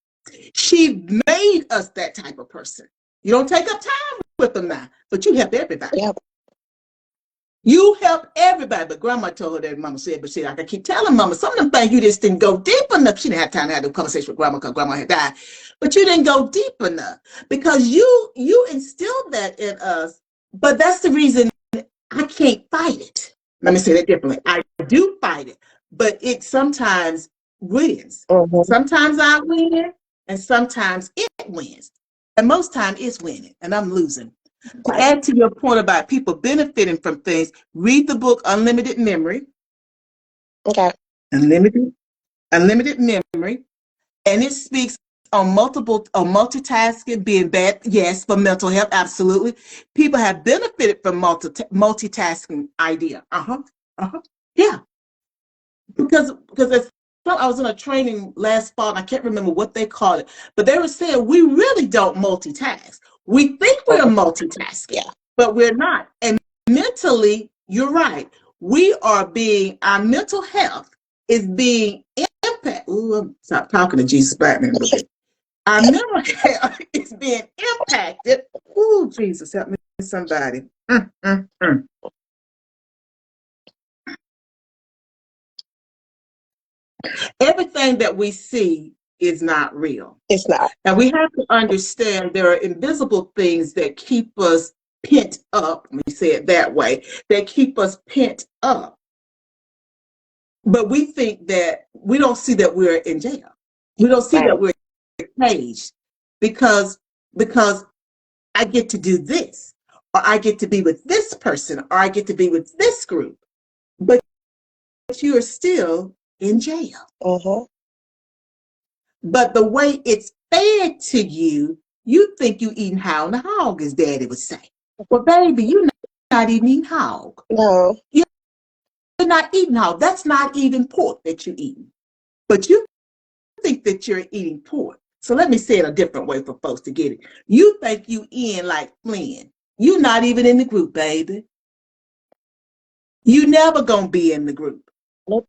She made us that type of person. You don't take up time with them now, but you help everybody. Yep. You help everybody. But Grandma told her that Mama said, but see, like I keep telling Mama, some of them things you just didn't go deep enough. She didn't have time to have a conversation with Grandma because Grandma had died. But you didn't go deep enough because you instilled that in us. But that's the reason I can't fight it. Let me say that differently. I do fight it, but it sometimes wins. Sometimes I win, and sometimes it wins. And most times it's winning, and I'm losing. To add to your point about people benefiting from things, read the book Unlimited Memory. Okay. Unlimited Memory. And it speaks on multitasking being bad. Yes, for mental health, absolutely. People have benefited from multitasking idea. Yeah. Because I was in a training last fall, and I can't remember what they called it, but they were saying we really don't multitask. We think we're multitasking, but we're not. And mentally, you're right. Our mental health is being impacted. Ooh, stop talking to Jesus back man. Our mental health is being impacted. Ooh, Jesus, help me, somebody. Everything that we see is not real. It's not. And we have to understand there are invisible things that keep us pent up. Let me say it that way. That keep us pent up. But we think that we don't see that we're in jail. We don't see that we're caged because I get to do this, or I get to be with this person, or I get to be with this group. But you are still in jail. But the way it's fed to you, you think you eating hound and hog, as Daddy would say. Well, baby, you're not even eating hog. No. You're not eating hog. That's not even pork that you're eating. But you think that you're eating pork. So let me say it a different way for folks to get it. You think you in like Flynn. You're not even in the group, baby. You never gonna be in the group. Nope.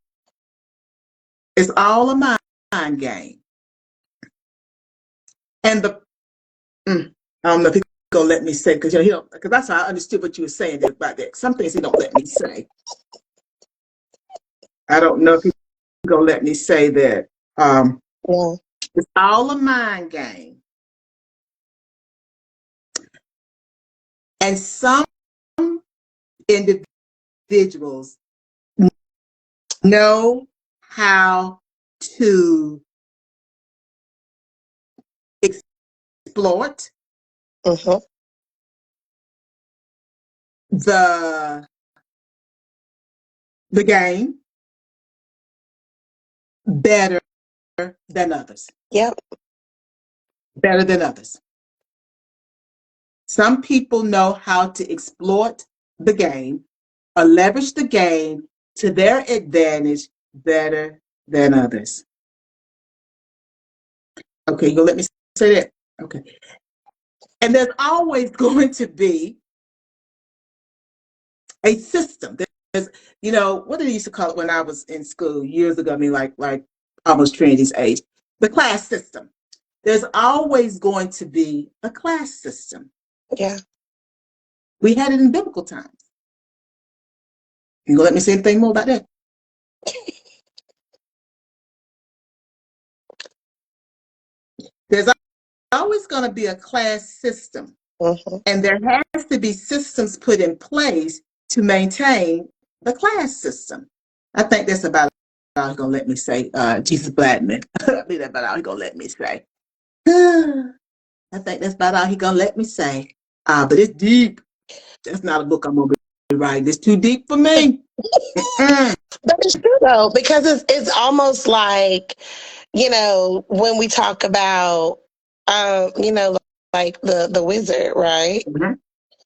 It's all a mind game. And I don't know if he's gonna let me say, because that's how I understood what you were saying about that. Some things he don't let me say. I don't know if he's gonna let me say that. It's all a mind game. And some individuals know how to exploit the game better than others. Yep. Better than others. Some people know how to exploit the game or leverage the game to their advantage better than others. Okay, you gonna let me say that? Okay. And there's always going to be a system. There's, what did they used to call it when I was in school years ago? I mean, like almost Trinity's age. The class system. There's always going to be a class system. Yeah. We had it in biblical times. You gonna let me say anything more about that? There's always going to be a class system, and there has to be systems put in place to maintain the class system. I think that's about all he's going to let me say. Jesus Blackman. I think that's about all he's going to let me say. I think that's about all he's going to let me say. But it's deep. That's not a book I'm going to be writing. It's too deep for me. But it's true though, because it's almost like, when we talk about, like the wizard, right? Mm-hmm.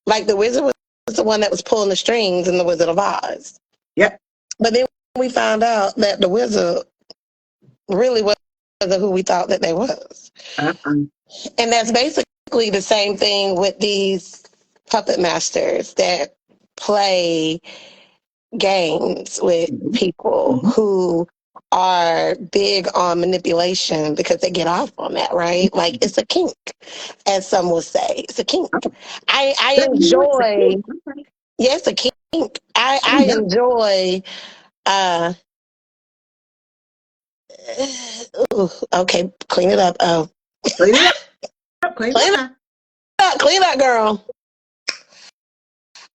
Like the wizard was the one that was pulling the strings in the Wizard of Oz. Yep. But then we found out that the wizard really wasn't who we thought that they was. And that's basically the same thing with these puppet masters that play games with people who are big on manipulation because they get off on that, right? Like it's a kink, as some will say. It's a kink. I enjoy, yes, a kink. I enjoy, okay, clean it up. Oh, Clean it up. Clean it up. Clean up, girl.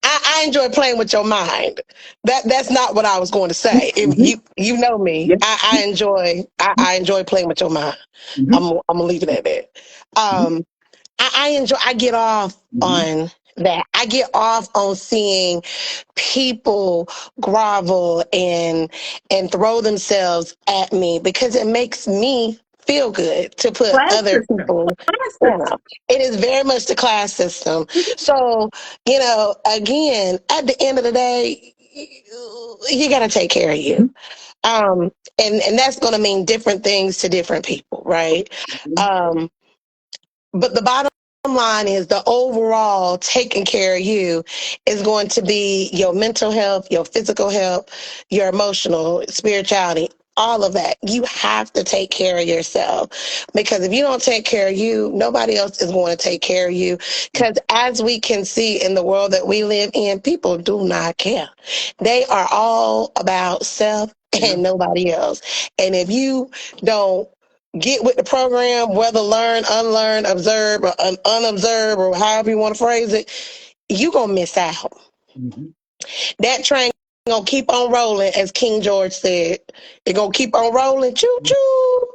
I enjoy playing with your mind. That's not what I was going to say. If you know me, I enjoy playing with your mind. I'm gonna leave it at that. I get off on that. I get off on seeing people grovel and throw themselves at me because it makes me feel good to put Class other system. people Class down. system. It is very much the class system. So, again, at the end of the day, you got to take care of you. And that's going to mean different things to different people, right? But the bottom line is the overall taking care of you is going to be your mental health, your physical health, your emotional, spirituality, all of that. You have to take care of yourself because if you don't take care of you, nobody else is going to take care of you. Because as we can see in the world that we live in, people do not care. They are all about self and nobody else. And if you don't get with the program, whether learn, unlearn, observe, or unobserve, or however you want to phrase it, you gonna miss out. That train gonna keep on rolling, as King George said. It gonna keep on rolling, choo choo,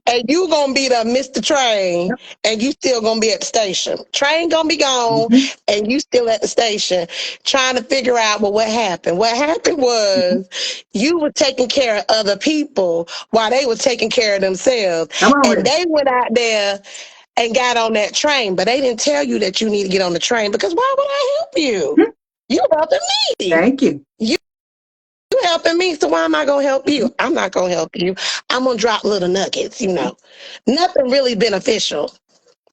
and you gonna be the miss the train, and you still gonna be at the station. Train gonna be gone, and you still at the station, trying to figure out what happened. What happened was you were taking care of other people while they were taking care of themselves, and they went out there and got on that train, but they didn't tell you that you need to get on the train because why would I help you? You helping me. Thank you. You helping me, so why am I gonna help you? I'm not gonna help you. I'm gonna drop little nuggets, nothing really beneficial,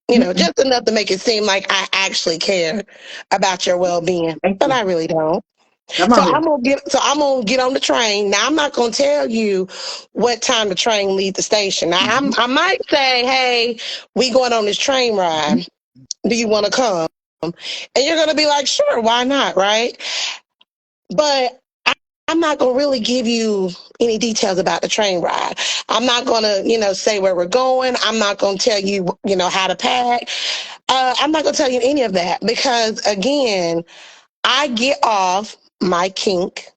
just enough to make it seem like I actually care about your well-being, but I really don't. So I'm gonna get on the train. Now I'm not gonna tell you what time the train leaves the station. Now I might say, hey, we going on this train ride. Do you want to come? And you're gonna be like, sure, why not, right? But I'm not going to really give you any details about the train ride. I'm not going to, say where we're going. I'm not going to tell you, how to pack. I'm not going to tell you any of that because, again, I get off my kink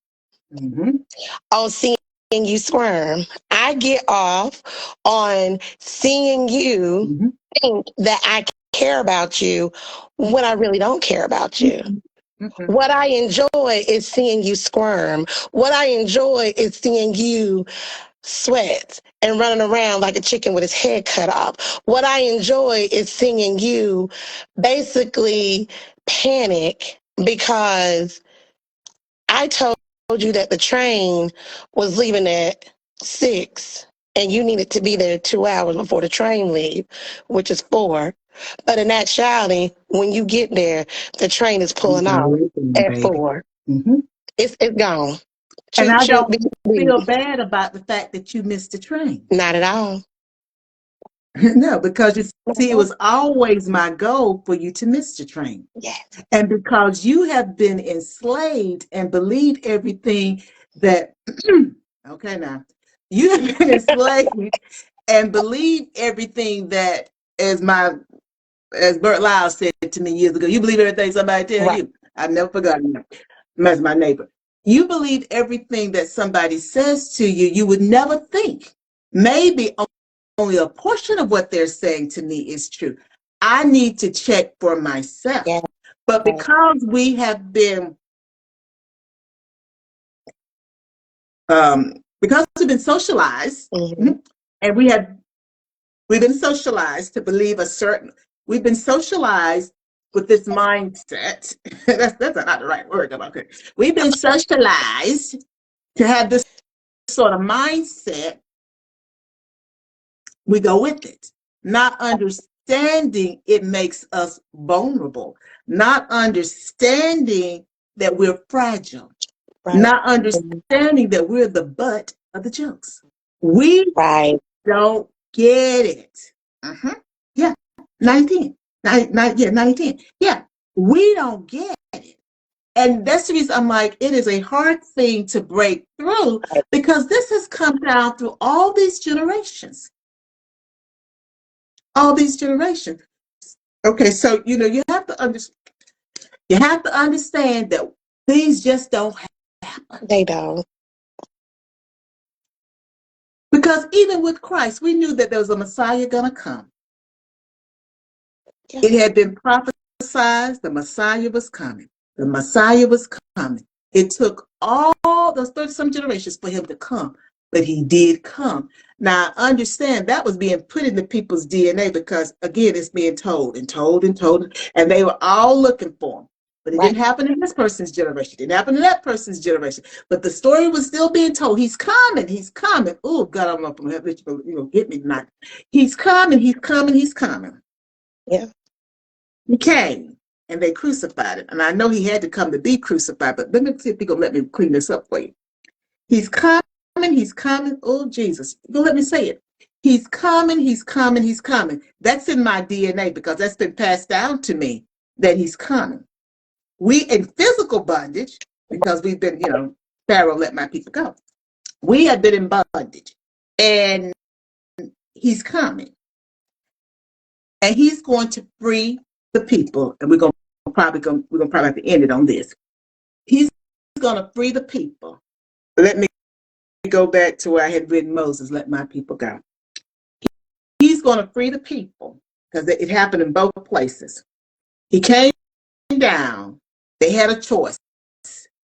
on seeing you squirm. I get off on seeing you think that I care about you when I really don't care about you. What I enjoy is seeing you squirm. What I enjoy is seeing you sweat and running around like a chicken with his head cut off. What I enjoy is seeing you basically panic because I told you that the train was leaving at 6 and you needed to be there 2 hours before the train leave, which is 4. But in actuality, when you get there, the train is pulling off at 4. It's gone. And Choo I choo. don't feel bad about the fact that you missed the train. Not at all. No, because you see, it was always my goal for you to miss your train. Yes. And because you have been enslaved and believed everything that, okay, now, you have been enslaved and believed everything that, as Bert Lyles said to me years ago, you believe everything somebody tell Right. you. I've never forgotten that. That's my neighbor. You believe everything that somebody says to you. You would never think maybe only a portion of what they're saying to me is true. I need to check for myself. Yeah. But because we have been, because we've been socialized, Mm-hmm. and we've been socialized to believe we've been socialized with this mindset. That's not the right word. Okay. We've been socialized to have this sort of mindset. We go with it, not understanding it makes us vulnerable, not understanding that we're fragile, Right. not understanding that we're the butt of the jokes. We Right. don't get it. Yeah, 19. Yeah, 19. Yeah, we don't get it. And that's the reason I'm like, it is a hard thing to break through because this has come down through all these generations. All these generations. Okay, so you have to understand that things just don't happen. They don't. Because even with Christ, we knew that there was a Messiah gonna come. Yeah. It had been prophesied the Messiah was coming. The Messiah was coming. It took all those 30-some generations for him to come, but he did come. Now, understand that was being put into people's DNA because, again, it's being told and told and told, and they were all looking for him. But it Right. didn't happen in this person's generation. It didn't happen in that person's generation. But the story was still being told. He's coming. He's coming. Oh, God, I don't know if I'm going to let you get me tonight. He's coming. He's coming. He's coming. Yeah. He came and they crucified him. And I know he had to come to be crucified, but let me see if he's going to let me clean this up for you. He's coming. He's coming. Oh, Jesus. You're going to let me say it. He's coming. He's coming. He's coming. That's in my DNA because that's been passed down to me that he's coming. We in physical bondage because we've been, Pharaoh let my people go. We have been in bondage and he's coming. And he's going to free the people. And we're going to probably have to end it on this. He's going to free the people. Let me go back to where I had written Moses, let my people go. He's going to free the people because it happened in both places. He came down. They had a choice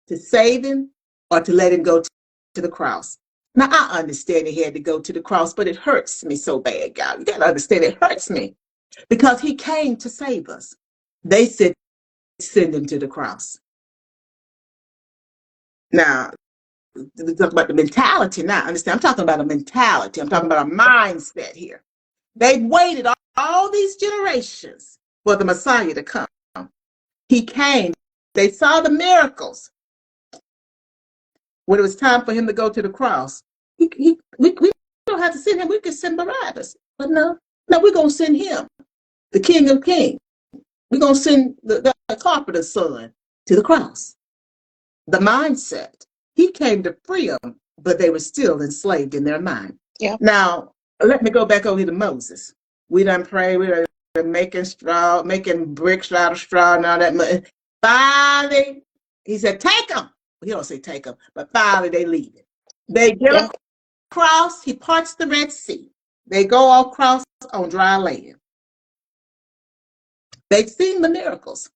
to save him or to let him go to the cross. Now, I understand he had to go to the cross, but it hurts me so bad, God. You got to understand it hurts me because he came to save us. They said, send him to the cross. Now, we talk about the mentality now. Understand? I'm talking about a mentality. I'm talking about a mindset here. They waited all these generations for the Messiah to come. He came. They saw the miracles. When it was time for him to go to the cross, we don't have to send him. We can send Barabbas. But no, we're going to send him, the King of Kings. We're going to send the carpenter's son to the cross. The mindset. He came to free them, but they were still enslaved in their mind. Yeah. Now, let me go back over to Moses. We done prayed. We done making bricks out of straw and all that. Finally, he said, take them. He don't say take them, but finally they leave it. They get across. He parts the Red Sea. They go across on dry land. They've seen the miracles.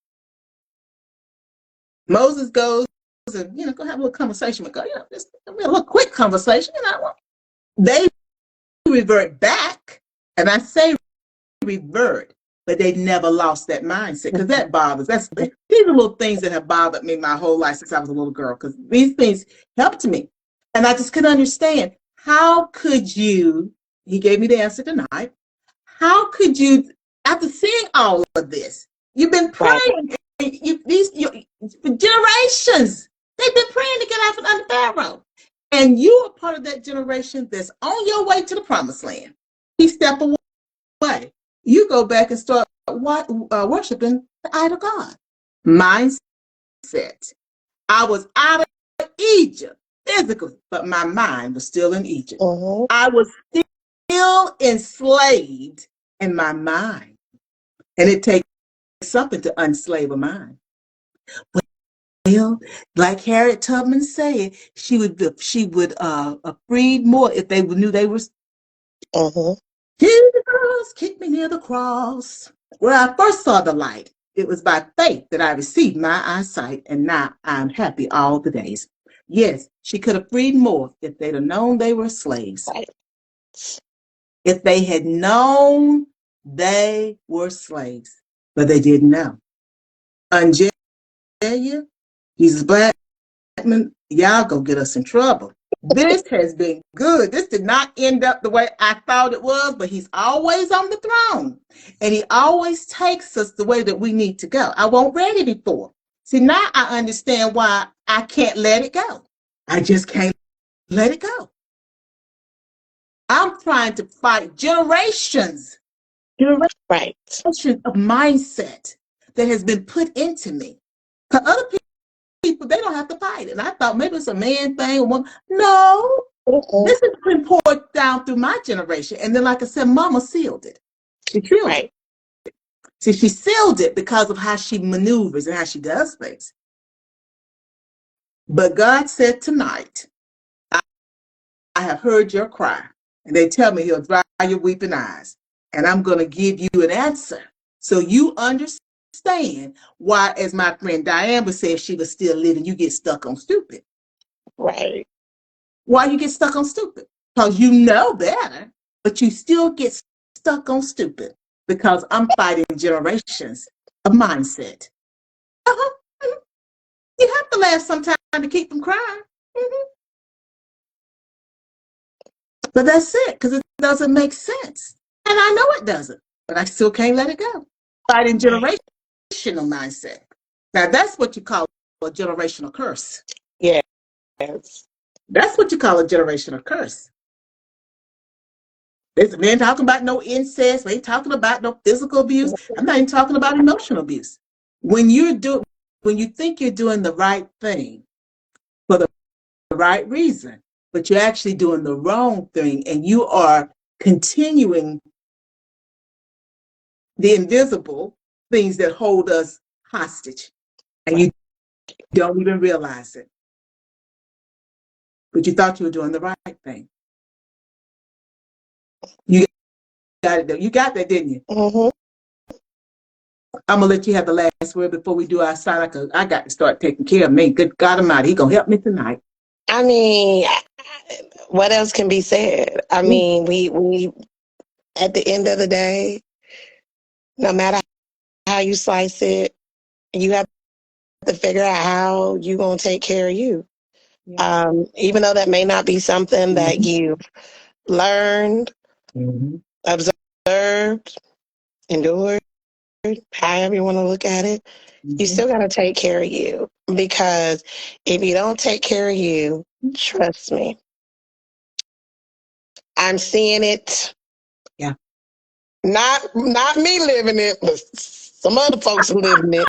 Moses goes and, go have a little conversation with God. Just a little quick conversation. They revert back. And I say revert, but they never lost that mindset because that bothers. These are little things that have bothered me my whole life since I was a little girl because these things helped me. And I just couldn't understand. How could you, he gave me the answer tonight, how could you, after seeing all of this, you've been praying for generations. They've been praying to get out from under Pharaoh. And you are part of that generation that's on your way to the promised land. He stepped away. way, you go back and start worshiping the idol God. Mindset. I was out of Egypt physically, but my mind was still in Egypt. I was still enslaved in my mind. And it takes something to unslave a mind. Well, like Harriet Tubman said, she would freed more if they knew they were. Jesus, kick me near the cross. Where I first saw the light, it was by faith that I received my eyesight, and now I'm happy all the days. Yes, she could have freed more if they'd have known they were slaves. Right. If they had known they were slaves, but they didn't know. OnJerya, Jesus Blackman, y'all go get us in trouble. This has been good. This did not end up the way I thought it was, but he's always on the throne. And he always takes us the way that we need to go. I wasn't ready before. See, now I understand why I can't let it go. I just can't let it go. I'm trying to fight generations Right. of mindset that has been put into me. For other people, they don't have to fight it. And I thought maybe it's a man thing. Or woman. No, this has been poured down through my generation. And then, like I said, Mama sealed it. She sealed it. See, she sealed it because of how she maneuvers and how she does things. But God said tonight, I have heard your cry. And they tell me he'll dry your weeping eyes. And I'm going to give you an answer so you understand why, as my friend Diane would say, if she was still living, you get stuck on stupid. Right. Why you get stuck on stupid? Because you know better, but you still get stuck on stupid because I'm fighting generations of mindset. You have to laugh sometimes to keep from crying. But that's it, because it doesn't make sense. And I know it doesn't, but I still can't let it go. Fighting generational mindset. Now, that's what you call a generational curse. Yes. That's what you call a generational curse. We ain't talking about no incest. We ain't talking about no physical abuse. I'm not even talking about emotional abuse. When you think you're doing the right thing for the right reason, but you're actually doing the wrong thing, and you are continuing the invisible things that hold us hostage, and you don't even realize it. But you thought you were doing the right thing. You got it. You got that, didn't you? I'm gonna let you have the last word before we do our sign. I got to start taking care of me. Good God Almighty, He gonna help me tonight. I mean, what else can be said? I mean, we at the end of the day, no matter how you slice it, you have to figure out how you're gonna take care of you. Even though that may not be something that you've learned, observed, endured, however you want to look at it, you still got to take care of you. Because if you don't take care of you, trust me, I'm seeing it. Yeah. Not me living it, but some other folks are living it.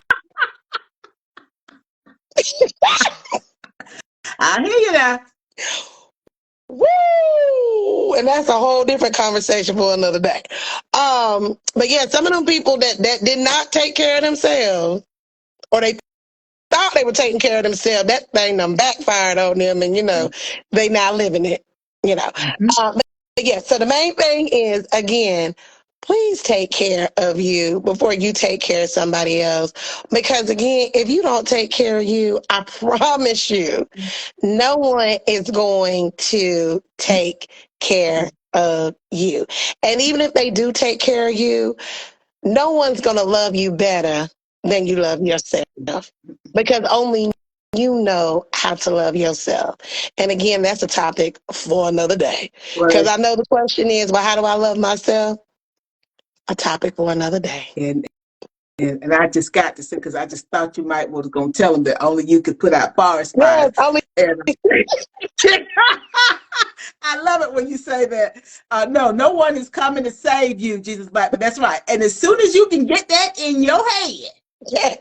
I hear you now. Woo! And that's a whole different conversation for another day. But yeah, some of them people that did not take care of themselves, or they thought they were taking care of themselves, that thing done backfired on them, and they now living it. But yeah, so the main thing is, again, please take care of you before you take care of somebody else. Because again, if you don't take care of you, I promise you, no one is going to take care of you. And even if they do take care of you, no one's going to love you better than you love yourself. Because only you know how to love yourself. And again, that's a topic for another day. Because I know the question is, well, how do I love myself? A topic for another day. And I just got to say, because I just thought you might was going to tell them that only you could put out forest fires. Yes, only And I love it when you say that. No one is coming to save you, Jesus. But that's right. And as soon as you can get that in your head, yes.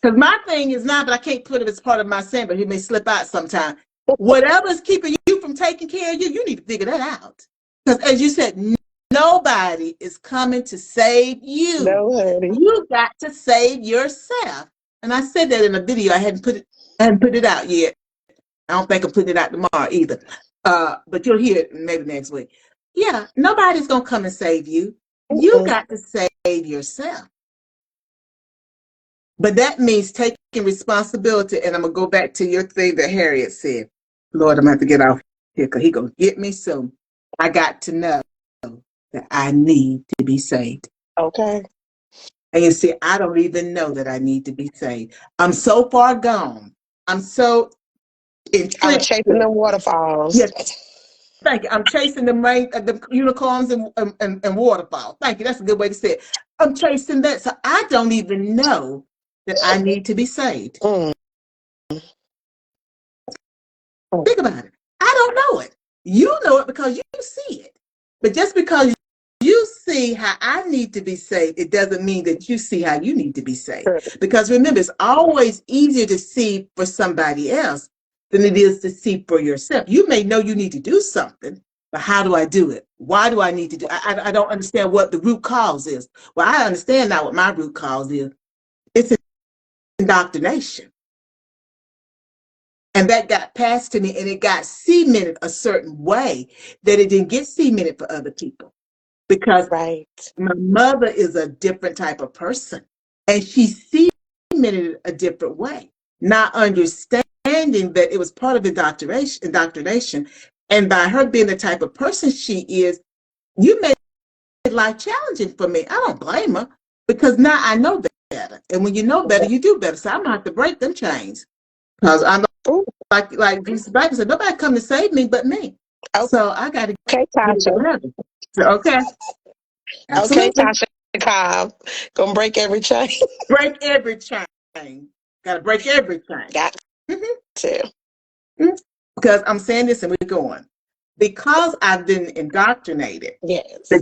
because my thing is not, but I can't put it as part of my sin, but he may slip out sometime. Whatever's keeping you from taking care of you, you need to figure that out. Because as you said, nobody is coming to save you. No, honey. You got to save yourself. And I said that in a video. I hadn't put it out yet. I don't think I'm putting it out tomorrow either. But you'll hear it maybe next week. Yeah, nobody's gonna come and save you. You got to save yourself. But that means taking responsibility. And I'm gonna go back to your thing that Harriet said. Lord, I'm gonna have to get off here because he's gonna get me soon. I got to know that I need to be saved. Okay. And you see, I don't even know that I need to be saved. I'm so far gone. I'm so entrenched. I'm chasing the waterfalls. Yes. Thank you. I'm chasing the unicorns and waterfalls. Thank you. That's a good way to say it. I'm chasing that. So I don't even know that I need to be saved. Mm. Think about it. I don't know it. You know it because you see it. But just because you see how I need to be saved, it doesn't mean that you see how you need to be saved. Sure. Because remember, it's always easier to see for somebody else than it is to see for yourself. You may know you need to do something, but how do I do it? Why do I need to do it? I don't understand what the root cause is. Well, I understand now what my root cause is. It's indoctrination. And that got passed to me and it got cemented a certain way that it didn't get cemented for other people. Because right. My mother is a different type of person and she cemented it a different way, not understanding that it was part of indoctrination. And by her being the type of person she is, you made life challenging for me. I don't blame her because now I know better. And when you know better, you do better. So I'm going to have to break them chains. Because I know, like Jesus Bible said, nobody come to save me but me. Okay. So I got to get Tasha. Okay. Absolutely. Okay, Tasha Cobb. Gonna break every chain. Break every chain. Gotta break every chain. Got to. Because I'm saying this and we're going. Because I've been indoctrinated. Yes. The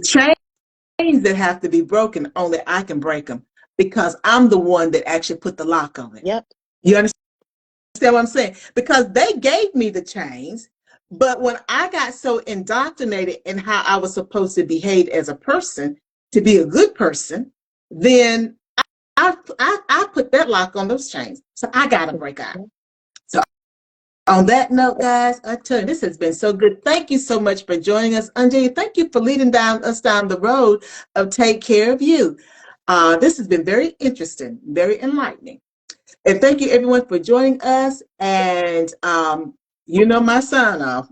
chains that have to be broken, only I can break them. Because I'm the one that actually put the lock on it. Yep. You understand what I'm saying? Because they gave me the chains, but when I got so indoctrinated in how I was supposed to behave as a person, to be a good person, then I put that lock on those chains. So I got to break out. So on that note, guys, I tell you, this has been so good. Thank you so much for joining us. OnJerya, thank you for leading us down the road of Take Care of You. This has been very interesting, very enlightening. And thank you, everyone, for joining us. And you know my sign off.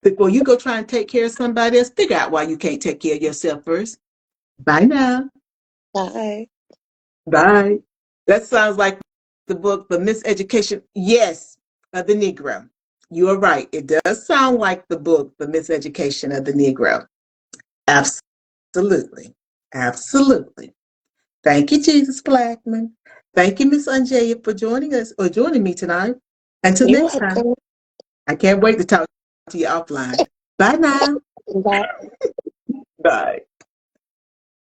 Before you go try and take care of somebody else, figure out why you can't take care of yourself first. Bye now. Bye. Bye. That sounds like the book, The Miseducation, yes, of the Negro. You are right. It does sound like the book, The Miseducation of the Negro. Absolutely. Absolutely. Thank you, Jesus Blackman. Thank you, Miss OnJerya, for joining us or joining me tonight. Until next time. I can't wait to talk to you offline. Bye now. Bye. Bye.